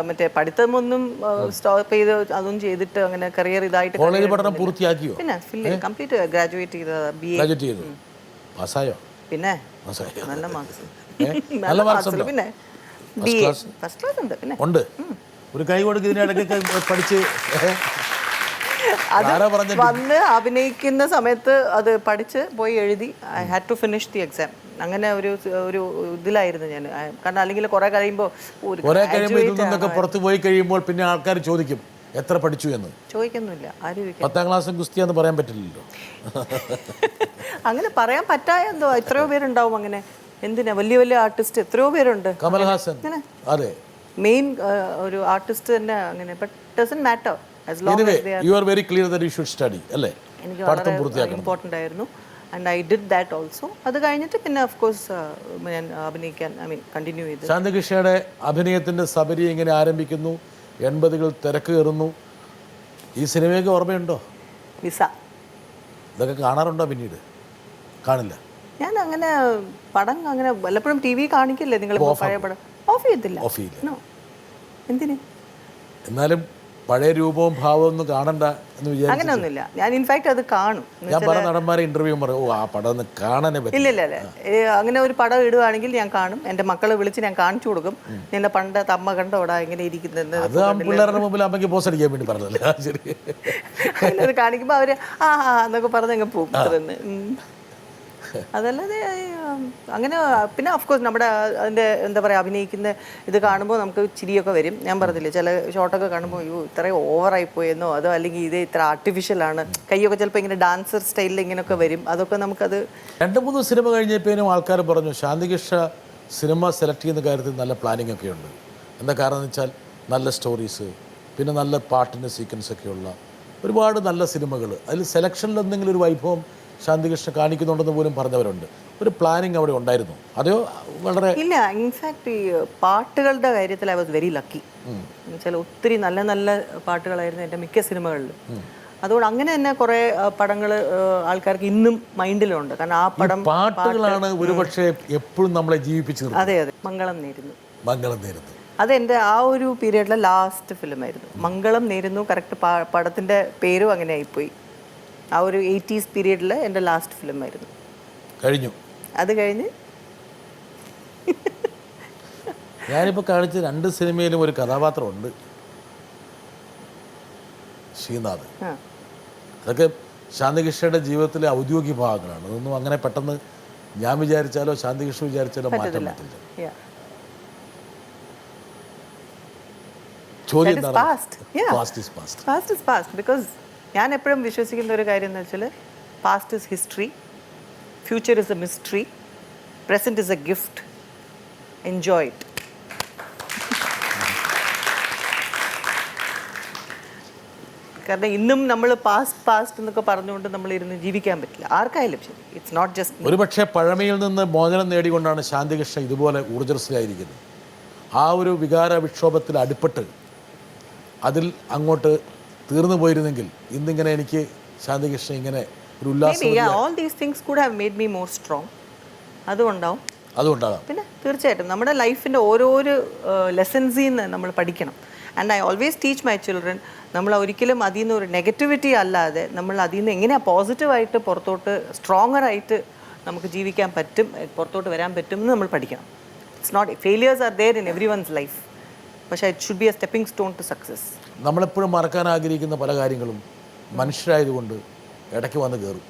S2: മറ്റേ പഠിത്തമൊന്നും സ്റ്റോപ്പ് ചെയ്ത് അതൊന്നും ചെയ്തിട്ട് അങ്ങനെ കരിയർ ഇതായിട്ട്
S1: കോളേജ് പഠനം പൂർത്തിയാക്കിയോ?
S2: പിന്നെ കംപ്ലീറ്റ് ഗ്രാജുവേറ്റ് ചെയ്ത
S1: ഗ്രാജുവേറ്റ് ചെയ്തു. പാസ്സായോ?
S2: പിന്നെ
S1: പാസ്സായോ?
S2: നല്ല മാർക്സ്,
S1: നല്ല മാർക്സ് ഉണ്ടോ?
S2: പിന്നെ ഫസ്റ്റ് ക്ലാസ് ഉണ്ട്. പിന്നെ
S1: ഉണ്ട്. ഒരു കൈ കൊടുക്ക് ഇതിനിടയ്ക്കൊക്കെ പഠിച്ച്
S2: അത് വന്ന് അഭിനയിക്കുന്ന സമയത്ത് അത് പഠിച്ച് പോയി എഴുതി. I had to finish the exam. അങ്ങനെ ഒരു ഇതിലായിരുന്നു ഞാൻ. കാരണം അല്ലെങ്കിൽ കുറെ കഴിയുമ്പോൾ
S1: ഇതിൽ നിന്നൊക്കെ പുറത്ത് പോയി കഴിയുമ്പോൾ പിന്നെ ആൾക്കാർ ചോദിക്കും എത്ര പഠിച്ചു എന്ന്.
S2: ചോദിക്കുന്നില്ല, ആരും
S1: 10ാം ക്ലാസ്സും ഗുസ്തിയാന്ന് പറയാൻ പറ്റില്ലല്ലോ.
S2: അങ്ങനെ പറയാൻ പറ്റായ എന്തോ എത്രയോ പേരുണ്ടാവും അങ്ങനെ. എന്തിനാ വലിയ വലിയ ആർട്ടിസ്റ്റ് എത്രയോ പേരുണ്ട്.
S1: കമൽഹാസൻ അതെ
S2: മെയിൻ ഒരു ആർട്ടിസ്റ്റ് തന്നെ അങ്ങനെ. But doesn't matter as long
S1: anyway,
S2: as they are.
S1: you are very clear that you should study അല്ലേ?
S2: എനിക്ക് വളരെ ഇമ്പോർട്ടൻ്റ് ആയിരുന്നു. And I did that also. അത് കഴിഞ്ഞിട്ട് പിന്നെ ഓഫ് കോഴ്സ് ഞാൻ അഭിനയിക്കാൻ കണ്ടിന്യൂ ചെയ്തു.
S1: ശാന്തി കൃഷ്ണയുടെ അഭിനയത്തിൻ്റെ സബരി ഇങ്ങനെ ആരംഭിക്കുന്നു. 80കൾ തിരക്ക് കയറുന്നു. ഈ സിനിമയൊക്കെ ഓർമ്മയുണ്ടോ?
S2: വിസ
S1: ഇതൊക്കെ കാണാറുണ്ടോ? പിന്നീട് കാണില്ല.
S2: ഞാൻ അങ്ങനെ പടം അങ്ങനെ വല്ലപ്പോഴും ടി വി കാണിക്കില്ലേ നിങ്ങൾ പഴയ പടം? ഓഫ് ചെയ്തില്ല. എന്തിന്?
S1: എന്നാലും പഴയ രൂപവും ഭാവവും ഒന്നും കാണണ്ട എന്ന് വിചാരിച്ചു.
S2: അങ്ങനെയൊന്നുമില്ല. ഞാൻ ഇൻഫാക്ട് അത് കാണും.
S1: ഞാൻ പല നടന്മാരെ ഇന്റർവ്യൂ പറയും, ഓ ആ പടം ഒന്ന് കാണാനേ പറ്റില്ല.
S2: ഇല്ല അങ്ങനെ ഒരു പടം ഇടുകയാണെങ്കിൽ ഞാൻ കാണും. എൻ്റെ മക്കളെ വിളിച്ച് ഞാൻ കാണിച്ചു കൊടുക്കും. നിന്നെ പണ്ടത്തെ അമ്മ കണ്ടോടാ ഇങ്ങനെ ഇരിക്കുന്നത്.
S1: അത് പിള്ളേരുടെ മുമ്പിൽ അമ്മയ്ക്ക് പോസ്റ്റ് അടിക്കാൻ വേണ്ടി പറഞ്ഞല്ലേ? ശരി.
S2: അത് കാണിക്കുമ്പോൾ അവര് ആ എന്നൊക്കെ പറഞ്ഞങ്ങ് പോകും. അതല്ലാതെ അങ്ങനെ പിന്നെ ഓഫ്കോഴ്സ് നമ്മുടെ അതിൻ്റെ എന്താ പറയുക അഭിനയിക്കുന്ന ഇത് കാണുമ്പോൾ നമുക്ക് ചിരിയൊക്കെ വരും. ഞാൻ പറഞ്ഞില്ലേ ചില ഷോട്ടൊക്കെ കാണുമ്പോൾ അയ്യോ ഇത്രയും ഓവറായിപ്പോയെന്നോ അതോ അല്ലെങ്കിൽ ഇത് ഇത്ര ആർട്ടിഫിഷ്യലാണ്, കൈയൊക്കെ ചിലപ്പോൾ ഇങ്ങനെ ഡാൻസർ സ്റ്റൈലിൽ ഇങ്ങനെയൊക്കെ വരും. അതൊക്കെ നമുക്കത് 2-3
S1: സിനിമ കഴിഞ്ഞപ്പോഴും ആൾക്കാർ പറഞ്ഞു ശാന്തി കൃഷ്ണ സിനിമ സെലക്ട് ചെയ്യുന്ന കാര്യത്തിൽ നല്ല പ്ലാനിങ് ഒക്കെ ഉണ്ട്. എന്താ കാരണം എന്ന് വെച്ചാൽ നല്ല സ്റ്റോറീസ്, പിന്നെ നല്ല പാട്ടിൻ്റെ സീക്വൻസൊക്കെയുള്ള ഒരുപാട് നല്ല സിനിമകൾ. അതിൽ സെലക്ഷനിൽ എന്തെങ്കിലും ഒരു വൈഭവം ശാന്തി കൃഷ്ണ കാണിക്കുന്നുണ്ടെന്ന് പോലും പറഞ്ഞവരുണ്ട്. ഒരു പ്ലാനിങ് അവിടെ ഉണ്ടായിരുന്നു അതെയോ? വളരെ
S2: ഇല്ല. ഇൻഫാക്ട് ഈ പാട്ടുകളുടെ കാര്യത്തിൽ ഐ വാസ് വെരി ലക്കി. എന്നുവെച്ചാൽ ഒത്തിരി നല്ല നല്ല പാട്ടുകളായിരുന്നു എൻ്റെ മിക്ക സിനിമകളിലും. അതുകൊണ്ട് അങ്ങനെ തന്നെ കുറേ പടങ്ങൾ ആൾക്കാർക്ക് ഇന്നും മൈൻഡിലുണ്ട്. കാരണം ആ പടം
S1: പാട്ടുകളാണ് ഒരുപക്ഷെ എപ്പോഴും നമ്മളെ ജീവിപ്പിച്ചു.
S2: അതെ മംഗളം നേരുന്നു.
S1: അതെൻ്റെ
S2: ആ ഒരു പീരീഡിലെ ലാസ്റ്റ് ഫിലിമായിരുന്നു. മംഗളം നേരുന്നു. കറക്റ്റ് പടത്തിൻ്റെ പേരും അങ്ങനെ ആയിപ്പോയി. ആ ഒരു 80s പീരീഡിൽ എൻ്റെ ലാസ്റ്റ് ഫിലിമായിരുന്നു.
S1: കഴിഞ്ഞു.
S2: അത് കഴിഞ്ഞ്
S1: ഞാനിപ്പോൾ കാണിച്ച 2 സിനിമയിലും ഒരു കഥാപാത്രമുണ്ട്, ശ്രീനാഥ്. അതൊക്കെ ശാന്തികൃഷ്ണയുടെ ജീവിതത്തിലെ ഔദ്യോഗിക ഭാഗങ്ങളാണ്. അതൊന്നും അങ്ങനെ പെട്ടെന്ന് ഞാൻ വിചാരിച്ചാലോ ശാന്തികൃഷ്ണ വിചാരിച്ചാലോ മാറ്റാൻ പറ്റില്ല. ചോദ്യം
S2: ഞാൻ എപ്പോഴും വിശ്വസിക്കുന്ന ഒരു കാര്യം എന്ന് വെച്ചാൽ past is history, future is A mystery, present is A gift, enjoy it. കാരണം ഇന്നും നമ്മൾ പാസ്റ്റ് എന്നൊക്കെ പറഞ്ഞുകൊണ്ട് നമ്മൾ ഇരുന്ന് ജീവിക്കാൻ പറ്റില്ല ആർക്കായാലും. ശരി, ഇറ്റ്സ് നോട്ട് ജസ്റ്റ്.
S1: ഒരുപക്ഷെ പഴമയിൽ നിന്ന് മോചനം നേടിക്കൊണ്ടാണ് ശാന്തികൃഷ്ണ ഇതുപോലെ ഊർജ്ജസ്വലായിരിക്കുന്നത്. ആ ഒരു വികാര വിക്ഷോഭത്തിൽ അടിപ്പെട്ട് അതിൽ അങ്ങോട്ട് തീർന്നു പോയിരുന്നെങ്കിൽ ഇന്നിങ്ങനെ എനിക്ക് ശാന്തികൃഷ്ണ ഇങ്ങനെ ഒരു ഉല്ലാസം.
S2: all these things could have made me more strong. അതുകൊണ്ടാകാം. പിന്നെ തീർച്ചയായിട്ടും നമ്മുടെ ലൈഫിൻ്റെ ഓരോരോ ലെസൺസിൽ നിന്ന് നമ്മൾ പഠിക്കണം. And I always teach my children, നമ്മൾ ഒരിക്കലും അതിൽ നിന്ന് ഒരു നെഗറ്റിവിറ്റി അല്ലാതെ നമ്മൾ അതിൽ നിന്ന് എങ്ങനെയാണ് പോസിറ്റീവായിട്ട് പുറത്തോട്ട് സ്ട്രോങ്ങറായിട്ട് നമുക്ക് ജീവിക്കാൻ പറ്റും, പുറത്തോട്ട് വരാൻ പറ്റും എന്ന് നമ്മൾ പഠിക്കണം. It's not failures are there in every one's life, പക്ഷേ it should be a stepping stone to success.
S1: നമ്മളെപ്പോഴും മറക്കാൻ ആഗ്രഹിക്കുന്ന പല കാര്യങ്ങളും മനുഷ്യരായതുകൊണ്ട് ഇടയ്ക്ക് വന്ന് കയറും.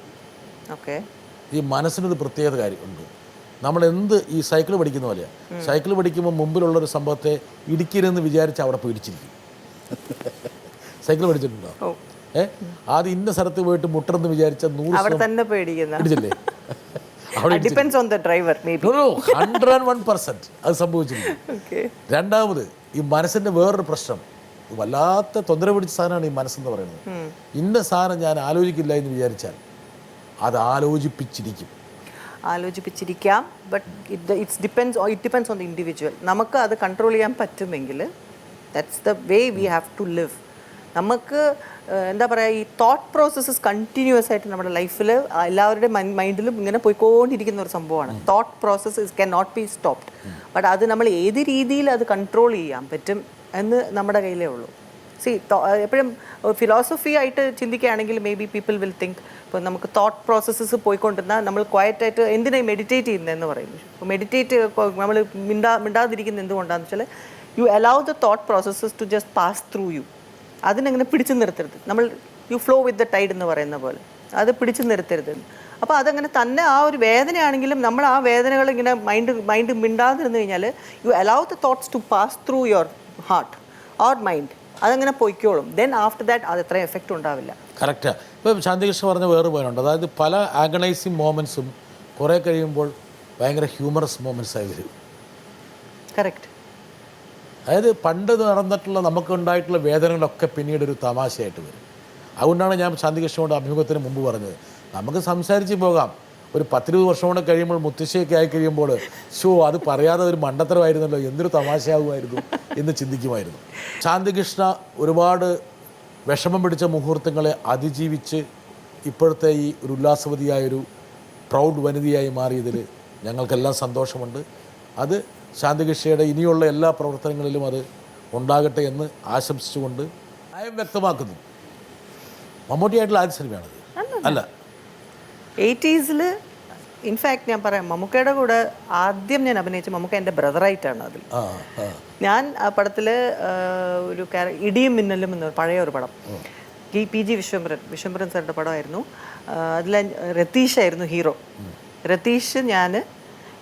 S2: ഓക്കെ.
S1: ഈ മനസ്സിനൊരു പ്രത്യേകത കാര്യമുണ്ട്. നമ്മളെന്ത് ഈ സൈക്കിൾ പഠിക്കുന്ന പോലെയാണ്. സൈക്കിൾ പഠിക്കുമ്പോൾ മുമ്പിലുള്ളൊരു സംഭവത്തെ ഇടിക്കരുതെന്ന് വിചാരിച്ച് അവിടെ പോയി ഇടിച്ചിരിക്കും. സൈക്കിൾ പഠിച്ചിട്ടുണ്ടോ? ആദ്യം ഇന്ന സ്ഥലത്ത് പോയിട്ട് മുട്ടറെന്ന് വിചാരിച്ച 100
S2: തന്നെ പേടിക്കില്ലേ? Depends on the driver maybe.
S1: 101% അത് സംഭവിച്ചിരിക്കും.
S2: ഓക്കെ.
S1: രണ്ടാമത് ഈ മനസ്സിൻ്റെ വേറൊരു പ്രശ്നം, വല്ലാത്ത തൊന്തര പിടിച്ച സാധനമാണ് ഈ മനസ്സെന്ന് പറയുന്നത്. ഇന്ന സാധനം ഞാൻ ആലോചിക്കില്ല എന്ന് വിചാരിച്ചാൽ അത്
S2: ആലോചിപ്പിച്ചിരിക്കാം. But it depends on the individual. നമുക്ക് അത് കൺട്രോൾ ചെയ്യാൻ പറ്റുമെങ്കിൽ that's the way we have to live. നമുക്ക് എന്താ പറയുക, ഈ തോട്ട് പ്രോസസ്സസ് കണ്ടിന്യൂസ് ആയിട്ട് നമ്മുടെ ലൈഫിൽ എല്ലാവരുടെയും മൈൻഡിലും ഇങ്ങനെ പോയിക്കൊണ്ടിരിക്കുന്ന ഒരു സംഭവമാണ്. Thought process can not be stopped. But അത് നമ്മൾ ഏത് രീതിയിൽ അത് കൺട്രോൾ ചെയ്യാൻ പറ്റും എന്ന് നമ്മുടെ കയ്യിലേ ഉള്ളൂ. എപ്പോഴും ഫിലോസഫി ആയിട്ട് ചിന്തിക്കുകയാണെങ്കിൽ may be people will think, ഇപ്പോൾ നമുക്ക് തോട്ട് പ്രോസസ്സസ് പോയിക്കൊണ്ടിരുന്നാൽ നമ്മൾ ക്വയറ്റായിട്ട് എന്തിനായി മെഡിറ്റേറ്റ് ചെയ്യുന്നതെന്ന് പറയും. ഇപ്പോൾ മെഡിറ്റേറ്റ് നമ്മൾ മിണ്ടാതിരിക്കുന്നത് എന്തുകൊണ്ടാണെന്ന് വെച്ചാൽ you allow the thought processes to just pass through you. അതിനങ്ങനെ പിടിച്ചു നിർത്തരുത്. നമ്മൾ you flow with the tide എന്ന് പറയുന്ന പോലെ അത് പിടിച്ചു നിർത്തരുത്. അപ്പോൾ അതങ്ങനെ തന്നെ ആ ഒരു വേദനയാണെങ്കിലും നമ്മൾ ആ വേദനകൾ ഇങ്ങനെ മൈൻഡ് മിണ്ടാതിരുന്നു കഴിഞ്ഞാൽ you allow the thoughts to pass through your heart or mind. അതങ്ങനെ പൊയ്ക്കോളും. ദെൻ ആഫ്റ്റർ ദാറ്റ് അത് എത്ര എഫക്റ്റ് ഉണ്ടാവില്ല.
S1: കറക്റ്റാണ്. ഇപ്പം ശാന്തികൃഷ്ണ പറഞ്ഞ വേറെ പോയിട്ടുണ്ട്. അതായത് പല ആഗണൈസിങ് മോമെൻറ്റ്സും കുറേ കഴിയുമ്പോൾ ഭയങ്കര ഹ്യൂമറസ് മൊമെൻറ്റ്സ് ആയി വരും.
S2: കറക്റ്റ്.
S1: അതായത് പണ്ട് നടന്നിട്ടുള്ള നമുക്കുണ്ടായിട്ടുള്ള വേദനകളൊക്കെ പിന്നീട് ഒരു തമാശയായിട്ട് വരും. അതുകൊണ്ടാണ് ഞാൻ ശാന്തികൃഷ്ണനോട് അഭിമുഖത്തിന് മുമ്പ് പറഞ്ഞത്, നമുക്ക് സംസാരിച്ച് പോകാം. ഒരു 10-20 വർഷം കൂടെ കഴിയുമ്പോൾ മുത്തശ്ശിയൊക്കെ ആയി കഴിയുമ്പോൾ അത് പറയാതെ ഒരു മണ്ടത്തരമായിരുന്നല്ലോ, എന്തൊരു തമാശയാകുമായിരുന്നു എന്ന് ചിന്തിക്കുമായിരുന്നു. ശാന്തികൃഷ്ണ ഒരുപാട് വിഷമം പിടിച്ച മുഹൂർത്തങ്ങളെ അതിജീവിച്ച് ഇപ്പോഴത്തെ ഈ ഒരു ഉല്ലാസവതിയായൊരു പ്രൗഡ് വനിതയായി മാറിയതിൽ ഞങ്ങൾക്കെല്ലാം സന്തോഷമുണ്ട്. അത് ശാന്തികൃഷ്ണയുടെ ഇനിയുള്ള എല്ലാ പ്രവർത്തനങ്ങളിലും അത് ഉണ്ടാകട്ടെ എന്ന് ആശംസിച്ചുകൊണ്ട് ന്യായം വ്യക്തമാക്കുന്നു. മമ്മൂട്ടിയായിട്ടുള്ള ആദ്യ സിനിമയാണത് അല്ല?
S2: 80s ഇൻഫാക്ട് ഞാൻ പറയാം, മമ്മൂക്കയുടെ കൂടെ ആദ്യം ഞാൻ അഭിനയിച്ച മമ്മൂക്ക എൻ്റെ ബ്രദറായിട്ടാണ്. അതിൽ ഞാൻ ആ പടത്തിൽ ഒരു ഇടിയും മിന്നലും എന്ന പഴയ ഒരു പടം, PG വിശ്വംഭരൻ സാറിൻ്റെ പടമായിരുന്നു. അതിൽ രതീഷായിരുന്നു ഹീറോ. രതീഷ് ഞാൻ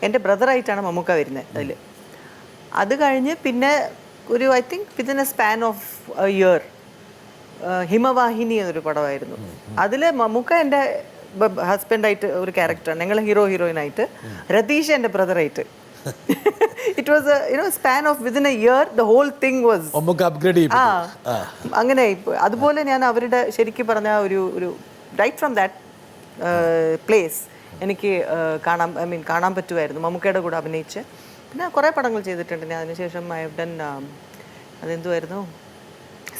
S2: എൻ്റെ ബ്രദറായിട്ടാണ് മമ്മൂക്ക വരുന്നത് അതിൽ. അത് കഴിഞ്ഞ് പിന്നെ ഒരു I think within a span of a year Himavahini എന്നൊരു പടമായിരുന്നു. അതിൽ മമ്മൂക്ക എൻ്റെ ഹസ്ബൻഡായിട്ട് ഒരു ക്യാരക്ടറാണ്, ഞങ്ങൾ ഹീറോയിനായിട്ട്, രതീഷ് എൻ്റെ ബ്രദറായിട്ട്. It was span of within a year the whole thing was അങ്ങനെ. അതുപോലെ ഞാൻ അവരുടെ ശരിക്കും പറഞ്ഞ ഒരു റൈറ്റ് ഫ്രം ദാറ്റ് പ്ലേസ് എനിക്ക് കാണാൻ പറ്റുമായിരുന്നു മമ്മൂക്കയുടെ കൂടെ അഭിനയിച്ച്. പിന്നെ കുറേ പടങ്ങൾ ചെയ്തിട്ടുണ്ട് ഞാൻ അതിനുശേഷം. ഐ ഹവ് ഡൺ അതെന്തുമായിരുന്നു,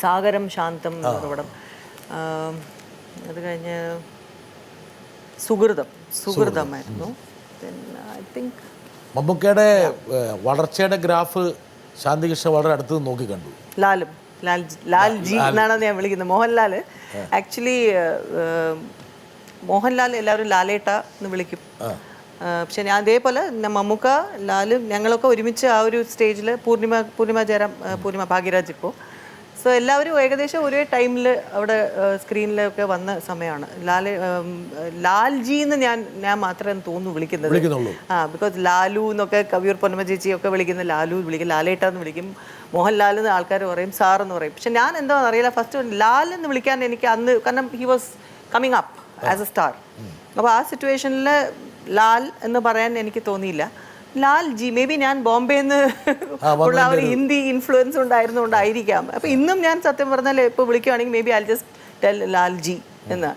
S2: സാഗരം ശാന്തം എന്നൊരു പടം. അത് കഴിഞ്ഞ് സുഹൃതമായിരുന്നു. ഐ തിങ്ക്
S1: മമ്മൂക്കയുടെ വളർച്ചയുടെ ഗ്രാഫ് ശാന്തികൃഷ്ണ വളരെ അടുത്ത് നോക്കി കണ്ടു.
S2: ലാൽജി എന്നാണ് ഞാൻ വിളിക്കുന്നത്. മോഹൻലാൽ ആക്ച്വലി മോഹൻലാൽ എല്ലാവരും ലാലേട്ട എന്ന് വിളിക്കും. പക്ഷെ ഞാൻ അതേപോലെ മമ്മൂക്ക ലാല് ഞങ്ങളൊക്കെ ഒരുമിച്ച് ആ ഒരു സ്റ്റേജിൽ പൂർണിമ ജയറാം, പൂർണിമ ഭാഗ്യരാജ് ഇപ്പോൾ. സോ എല്ലാവരും ഏകദേശം ഒരേ ടൈമിൽ അവിടെ സ്ക്രീനിലൊക്കെ വന്ന സമയമാണ്. ലാൽജി എന്ന് ഞാൻ മാത്രമേ തോന്നുന്നു വിളിക്കുന്നത്. ബിക്കോസ് ലാലു എന്നൊക്കെ കവിയൂർ പൊന്നമ്മ ചേച്ചിയൊക്കെ വിളിക്കുന്ന ലാലു വിളിക്കും, ലാലേട്ട എന്ന് വിളിക്കും, മോഹൻലാൽ എന്ന് ആൾക്കാർ പറയും, സാർ എന്ന് പറയും. പക്ഷെ ഞാൻ എന്താണെന്ന് അറിയില്ല, ഫസ്റ്റ് ലാൽ എന്ന് വിളിക്കാൻ എനിക്ക് അന്ന്, കാരണം he was coming up as A star. അപ്പോൾ ആ സിറ്റുവേഷനിൽ ലാൽ എന്ന് പറയാൻ എനിക്ക് തോന്നിയില്ല. ലാൽജി, മേ ബി ഞാൻ ബോംബെന്ന് ഉള്ള ഒരു ഹിന്ദി ഇൻഫ്ലുവൻസ് ഉണ്ടായിരുന്നുകൊണ്ടായിരിക്കാം. അപ്പോൾ ഇന്നും ഞാൻ സത്യം പറഞ്ഞാൽ ഇപ്പോൾ വിളിക്കുകയാണെങ്കിൽ may be I just tell Lalji എന്ന്.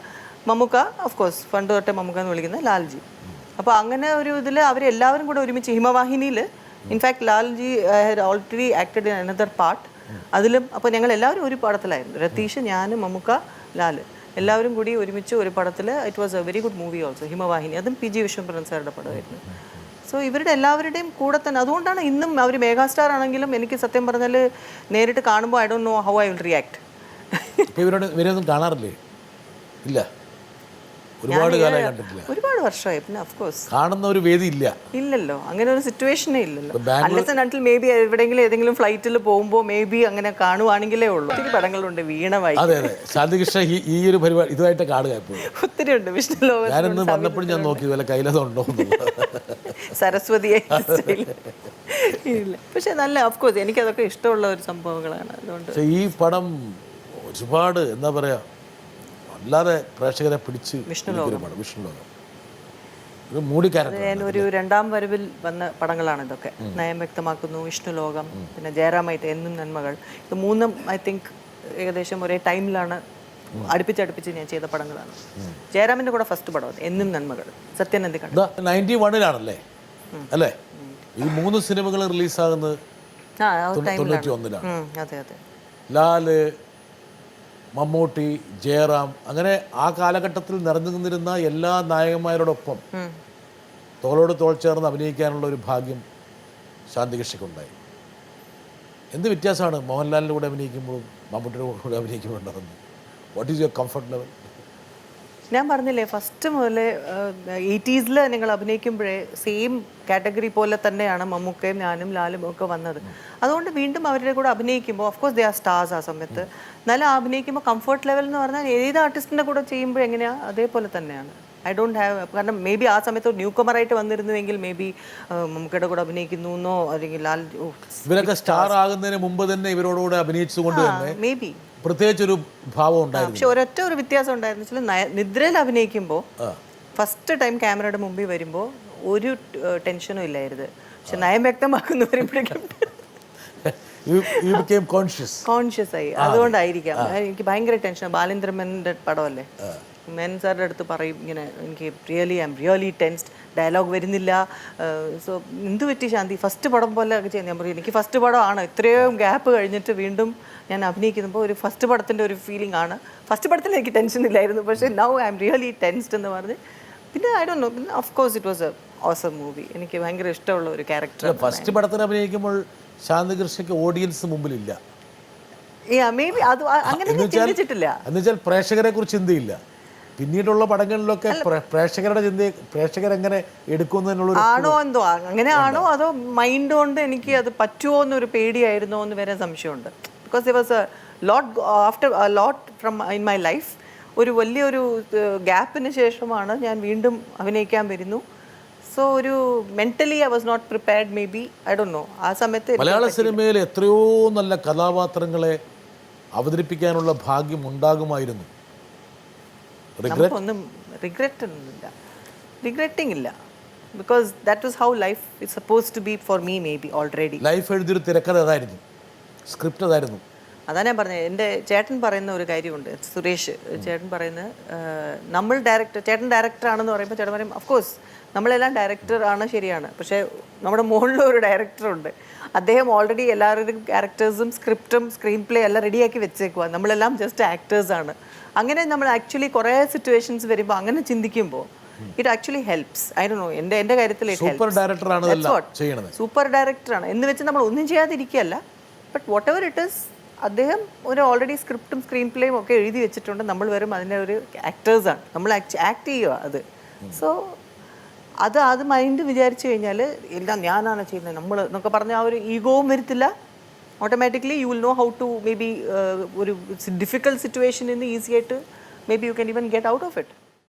S2: മമ്മൂക്ക ഓഫ് കോഴ്സ് പണ്ട് തൊട്ടേ മമ്മൂക്ക എന്ന് വിളിക്കുന്നത് ലാൽജി. അപ്പോൾ അങ്ങനെ ഒരു ഇതിൽ അവരെല്ലാവരും കൂടെ ഒരുമിച്ച് ഹിമവാഹിനിയിൽ, in fact Lalji had already acted in another part അതിലും. അപ്പോൾ ഞങ്ങൾ എല്ലാവരും ഒരു പടത്തിലായിരുന്നു, രതീഷ്, ഞാൻ, മമ്മൂക്ക, ലാൽ എല്ലാവരും കൂടി ഒരുമിച്ച് ഒരു പടത്തിൽ. It was a very good movie also, Himavahini. അതും PG വിശ്വംഭരൻ സാറുടെ പടമായിരുന്നു. സോ ഇവരുടെ എല്ലാവരുടെയും കൂടെ തന്നെ, അതുകൊണ്ടാണ് ഇന്നും അവർ മെഗാസ്റ്റാർ ആണെങ്കിലും എനിക്ക് സത്യം പറഞ്ഞാൽ നേരിട്ട് കാണുമ്പോൾ I don't know how I will react.
S1: ഇവരൊന്നും കാണാറില്ലേ? ഇല്ല, ഒരുപാട് കാലമായി കണ്ടിട്ടില്ല,
S2: ഒരുപാട് വർഷമായി. പിന്നെ ഓഫ് കോഴ്സ്
S1: കാണുന്ന ഒരു വേദി
S2: ഇല്ലല്ലോ, അങ്ങനെ ഒരു സിറ്റുവേഷനേ ഇല്ലല്ലോ. Unless and until may be എവിടെയെങ്കിലും ഏതെങ്കിലും ഫ്ലൈറ്റിൽ പോകുമ്പോൾ മേ ബി അങ്ങനെ കാണുവാണെങ്കിലേ ഉള്ളൂ. ഒത്തിരി പടങ്ങളുണ്ട്, വീണവായി.
S1: അതെ അതെ, ശാന്തികൃഷ്ണ ഈ ഒരു പരിപാടി ഇതുമായിട്ട് കാണുക എപ്പോഴും
S2: ഒത്തിരി ഉണ്ട്. വിഷ്ണു ലോകം
S1: ഞാനിന്ന് വന്നപ്പോഴും ഞാൻ നോക്കി വല്ല കൈലതുണ്ടോ
S2: സരസ്വതിയായി ഇല്ല. പക്ഷെ നല്ല ഓഫ് കോഴ്സ് എനിക്കതൊക്കെ ഇഷ്ടമുള്ള ഒരു സംഭവങ്ങളാണ്. അതുകൊണ്ട്
S1: ഈ പടം ഒരുപാട് എന്താ പറയാ, അല്ലാതെ പ്രേക്ഷകരെ പിടിച്ച് വിഷ്ണു ലോകം. ഒരു മൂടി ക്യാരക്ടർ.
S2: ഞാൻ ഒരു രണ്ടാം വരവിൽ വന്ന പടങ്ങളാണ് ഇതൊക്കെ. നയം വ്യക്തമാക്കുന്നു, വിഷ്ണുലോകം, പിന്നെ ജയറാമായിട്ട് എന്നും നന്മകൾ. ഇത് മൂന്നും ഐ തിങ്ക് ഏകദേശം ഒരേ ടൈമിലാണ് അടുപ്പിച്ചടുപ്പിച്ച് ഞാൻ ചെയ്ത പടങ്ങളാണ്. ജയറാമിൻ്റെ കൂടെ ഫസ്റ്റ് പടം എന്നും നന്മകൾ, സത്യനന്ദി കണ്ടു.
S1: 91-ലാണല്ലേ അല്ലേ ഈ 3 സിനിമകൾ റിലീസാകുന്നത്?
S2: ആ ടൈമിലാണ്.
S1: 91-ലാണ്.
S2: അതെ അതെ.
S1: ലാല്, മമ്മൂട്ടി, ജയറാം, അങ്ങനെ ആ കാലഘട്ടത്തിൽ നിറഞ്ഞു നിന്നിരുന്ന എല്ലാ നായകന്മാരോടൊപ്പം തോളോട് തോൾ ചേർന്ന് അഭിനയിക്കാനുള്ള ഒരു ഭാഗ്യം ശാന്തികൃഷ്ണയ്ക്കുണ്ടായി. എന്ത് വ്യത്യാസമാണ് മോഹൻലാലിൻ്റെ കൂടെ അഭിനയിക്കുമ്പോഴും മമ്മൂട്ടിയുടെ കൂടെ അഭിനയിക്കുമ്പോഴും ഉണ്ടാകുന്നത്? What is your comfort level?
S2: ഞാൻ പറഞ്ഞില്ലേ ഫസ്റ്റ് മുതലേ 80s നിങ്ങൾ അഭിനയിക്കുമ്പോഴേ സെയിം കാറ്റഗറി പോലെ തന്നെയാണ് മമ്മൂക്കയും ഞാനും ലാലും ഒക്കെ വന്നത്. അതുകൊണ്ട് വീണ്ടും അവരുടെ കൂടെ അഭിനയിക്കുമ്പോൾ ഓഫ്കോഴ്സ് ദേ ആർ സ്റ്റാർസ് ആ സമയത്ത്. എന്നാലും അഭിനയിക്കുമ്പോൾ കംഫർട്ട് ലെവൽ എന്ന് പറഞ്ഞാൽ ഏത് ആർട്ടിസ്റ്റിൻ്റെ കൂടെ ചെയ്യുമ്പോൾ എങ്ങനെയാണ് അതേപോലെ തന്നെയാണ്. ഐ ഡോണ്ട് ഹാവ്, കാരണം മേ ബി ആ സമയത്ത് ന്യൂ കമറായിട്ട് വന്നിരുന്നുവെങ്കിൽ മേ ബി മമ്മൂക്കയുടെ കൂടെ അഭിനയിക്കുന്നു എന്നോ അല്ലെങ്കിൽ ലാൽ
S1: ഇവരൊക്കെ സ്റ്റാർ ആകുന്നതിന് മുമ്പ് തന്നെ ഇവരോടുകൂടെ അഭിനയിച്ചുകൊണ്ട് തന്നെ
S2: മേ ബി
S1: പ്രത്യേകിച്ചൊരു ഭാവം ഉണ്ടായിരുന്നു.
S2: പക്ഷെ ഒരൊറ്റ ഒരു വ്യത്യാസം ഉണ്ടായിരുന്നു വെച്ചാൽ നിദ്രയിൽ അഭിനയിക്കുമ്പോൾ ഫസ്റ്റ് ടൈം ക്യാമറയുടെ മുമ്പിൽ വരുമ്പോൾ ഒരു ടെൻഷനും ഇല്ലായിരുന്നു. പക്ഷെ നയം വ്യക്തമാക്കുന്ന വരുമ്പോഴേക്കും കോൺഷ്യസ് ആയി. അതുകൊണ്ടായിരിക്കാം എനിക്ക് ഭയങ്കര ടെൻഷൻ. ബാലേന്ദ്രമേനോന്റെ പടമല്ലേ, മേനൻ സാറിൻ്റെ അടുത്ത് പറയും ഇങ്ങനെ എനിക്ക് I am really tensed, dialogue വരുന്നില്ല. സോ എന്ത് പറ്റി ശാന്തി, ഫസ്റ്റ് പടം പോലെ ഒക്കെ ചെയ്യുന്നത്? ഞാൻ പറയും എനിക്ക് ഫസ്റ്റ് പടമാണ്, ഇത്രയും ഗ്യാപ്പ് കഴിഞ്ഞിട്ട് വീണ്ടും ഞാൻ അഭിനയിക്കുമ്പോൾ ഒരു ഫസ്റ്റ് പടത്തിൻ്റെ ഒരു ഫീലിംഗ് ആണ്. ഫസ്റ്റ് പടത്തിൽ എനിക്ക് ടെൻഷൻ ഇല്ലായിരുന്നു, പക്ഷേ now I am really tensed എന്ന് പറഞ്ഞ്. പിന്നെ ഐ ഡോണ്ട് നോ, പിന്നെ of course it was A awesome movie. എനിക്ക് ഭയങ്കര ഇഷ്ടമുള്ള ഒരു ക്യാരക്ടർ.
S1: ഫസ്റ്റ് പടത്തിൽ അഭിനയിക്കുമ്പോൾ ശാന്തികൃഷ്ണയ്ക്ക് ഓഡിയൻസ് മുമ്പിലില്ല.
S2: മേ ബി അത് അങ്ങനെ ചിന്തിച്ചിട്ടില്ല.
S1: എന്നുവെച്ചാൽ പ്രേക്ഷകരെ കുറിച്ച് ചിന്തയില്ല. പിന്നീടുള്ള പടങ്ങളിലൊക്കെ പ്രേക്ഷകരുടെ പ്രേക്ഷകരെങ്ങനെ എടുക്കുന്നതിനുള്ള
S2: ആണോ എന്തോ അങ്ങനെയാണോ അതോ മൈൻഡ് കൊണ്ട് എനിക്ക് അത് പറ്റുമോ എന്നൊരു പേടിയായിരുന്നോ എന്ന് വരെ സംശയമുണ്ട്. Because there was after a lot from in my life ഒരു വലിയൊരു ഗ്യാപ്പിന് ശേഷമാണ് ഞാൻ വീണ്ടും അഭിനയിക്കാൻ വരുന്നു. സോ ഒരു mentally I was not prepared maybe, I don't know. ആ സമയത്ത്
S1: മലയാള സിനിമയിൽ എത്രയോ നല്ല കഥാപാത്രങ്ങളെ അവതരിപ്പിക്കാനുള്ള ഭാഗ്യം ഉണ്ടാകുമായിരുന്നു.
S2: നമുക്കൊന്നും റിഗ്രറ്റിംഗ് ഇല്ല. Because that was how life is suppose to be for me maybe already.
S1: Life എഴുതിയൊരു തിരക്കഥ അതായിരുന്നു, സ്ക്രിപ്റ്റ് അതായിരുന്നു.
S2: അതാ ഞാൻ പറഞ്ഞത്. എൻ്റെ ചേട്ടൻ പറയുന്ന ഒരു കാര്യമുണ്ട്, സുരേഷ് ചേട്ടൻ പറയുന്നത്, നമ്മൾ ചേട്ടൻ ഡയറക്ടറാണെന്ന് പറയുമ്പോൾ ചേട്ടൻ പറയും ഓഫ്കോഴ്സ് നമ്മളെല്ലാം ഡയറക്ടർ ആണ്, ശരിയാണ്. പക്ഷേ നമ്മുടെ മുകളിൽ ഒരു ഡയറക്ടറുണ്ട്. അദ്ദേഹം ഓൾറെഡി എല്ലാവരുടെയും ക്യാരക്ടേഴ്സും സ്ക്രിപ്റ്റും സ്ക്രീൻ പ്ലേ എല്ലാം റെഡിയാക്കി വെച്ചേക്കുക. നമ്മളെല്ലാം ജസ്റ്റ് ആക്ടേഴ്സാണ്. അങ്ങനെ നമ്മൾ ആക്ച്വലി കുറേ സിറ്റുവേഷൻസ് വരുമ്പോൾ അങ്ങനെ ചിന്തിക്കുമ്പോൾ it actually helps. I don't know, എൻ്റെ കാര്യത്തിൽ
S1: സൂപ്പർ
S2: ഡയറക്ടറാണ് എന്ന് വെച്ച് നമ്മൾ ഒന്നും ചെയ്യാതിരിക്കുകയല്ല. But whatever it is, അദ്ദേഹം ഒരു ഓൾറെഡി സ്ക്രിപ്റ്റും സ്ക്രീൻ പ്ലേയും ഒക്കെ എഴുതി വെച്ചിട്ടുണ്ട്. നമ്മൾ വരും അതിൻ്റെ ഒരു ആക്ടേഴ്സാണ്, നമ്മൾ ആക്ട് ചെയ്യുക അത്. സോ അത് മൈൻഡ് വിചാരിച്ചു കഴിഞ്ഞാൽ എല്ലാം ഞാനാണ് ചെയ്യുന്നത് നമ്മൾ എന്നൊക്കെ പറഞ്ഞ ആ ഒരു ഈഗോവും വരത്തില്ല. Automatically you will know how to maybe ഒരു ഡിഫിക്കൽട്ട് സിറ്റുവേഷനിൽ നിന്ന് ഈസി ആയിട്ട് maybe you can even get out of it.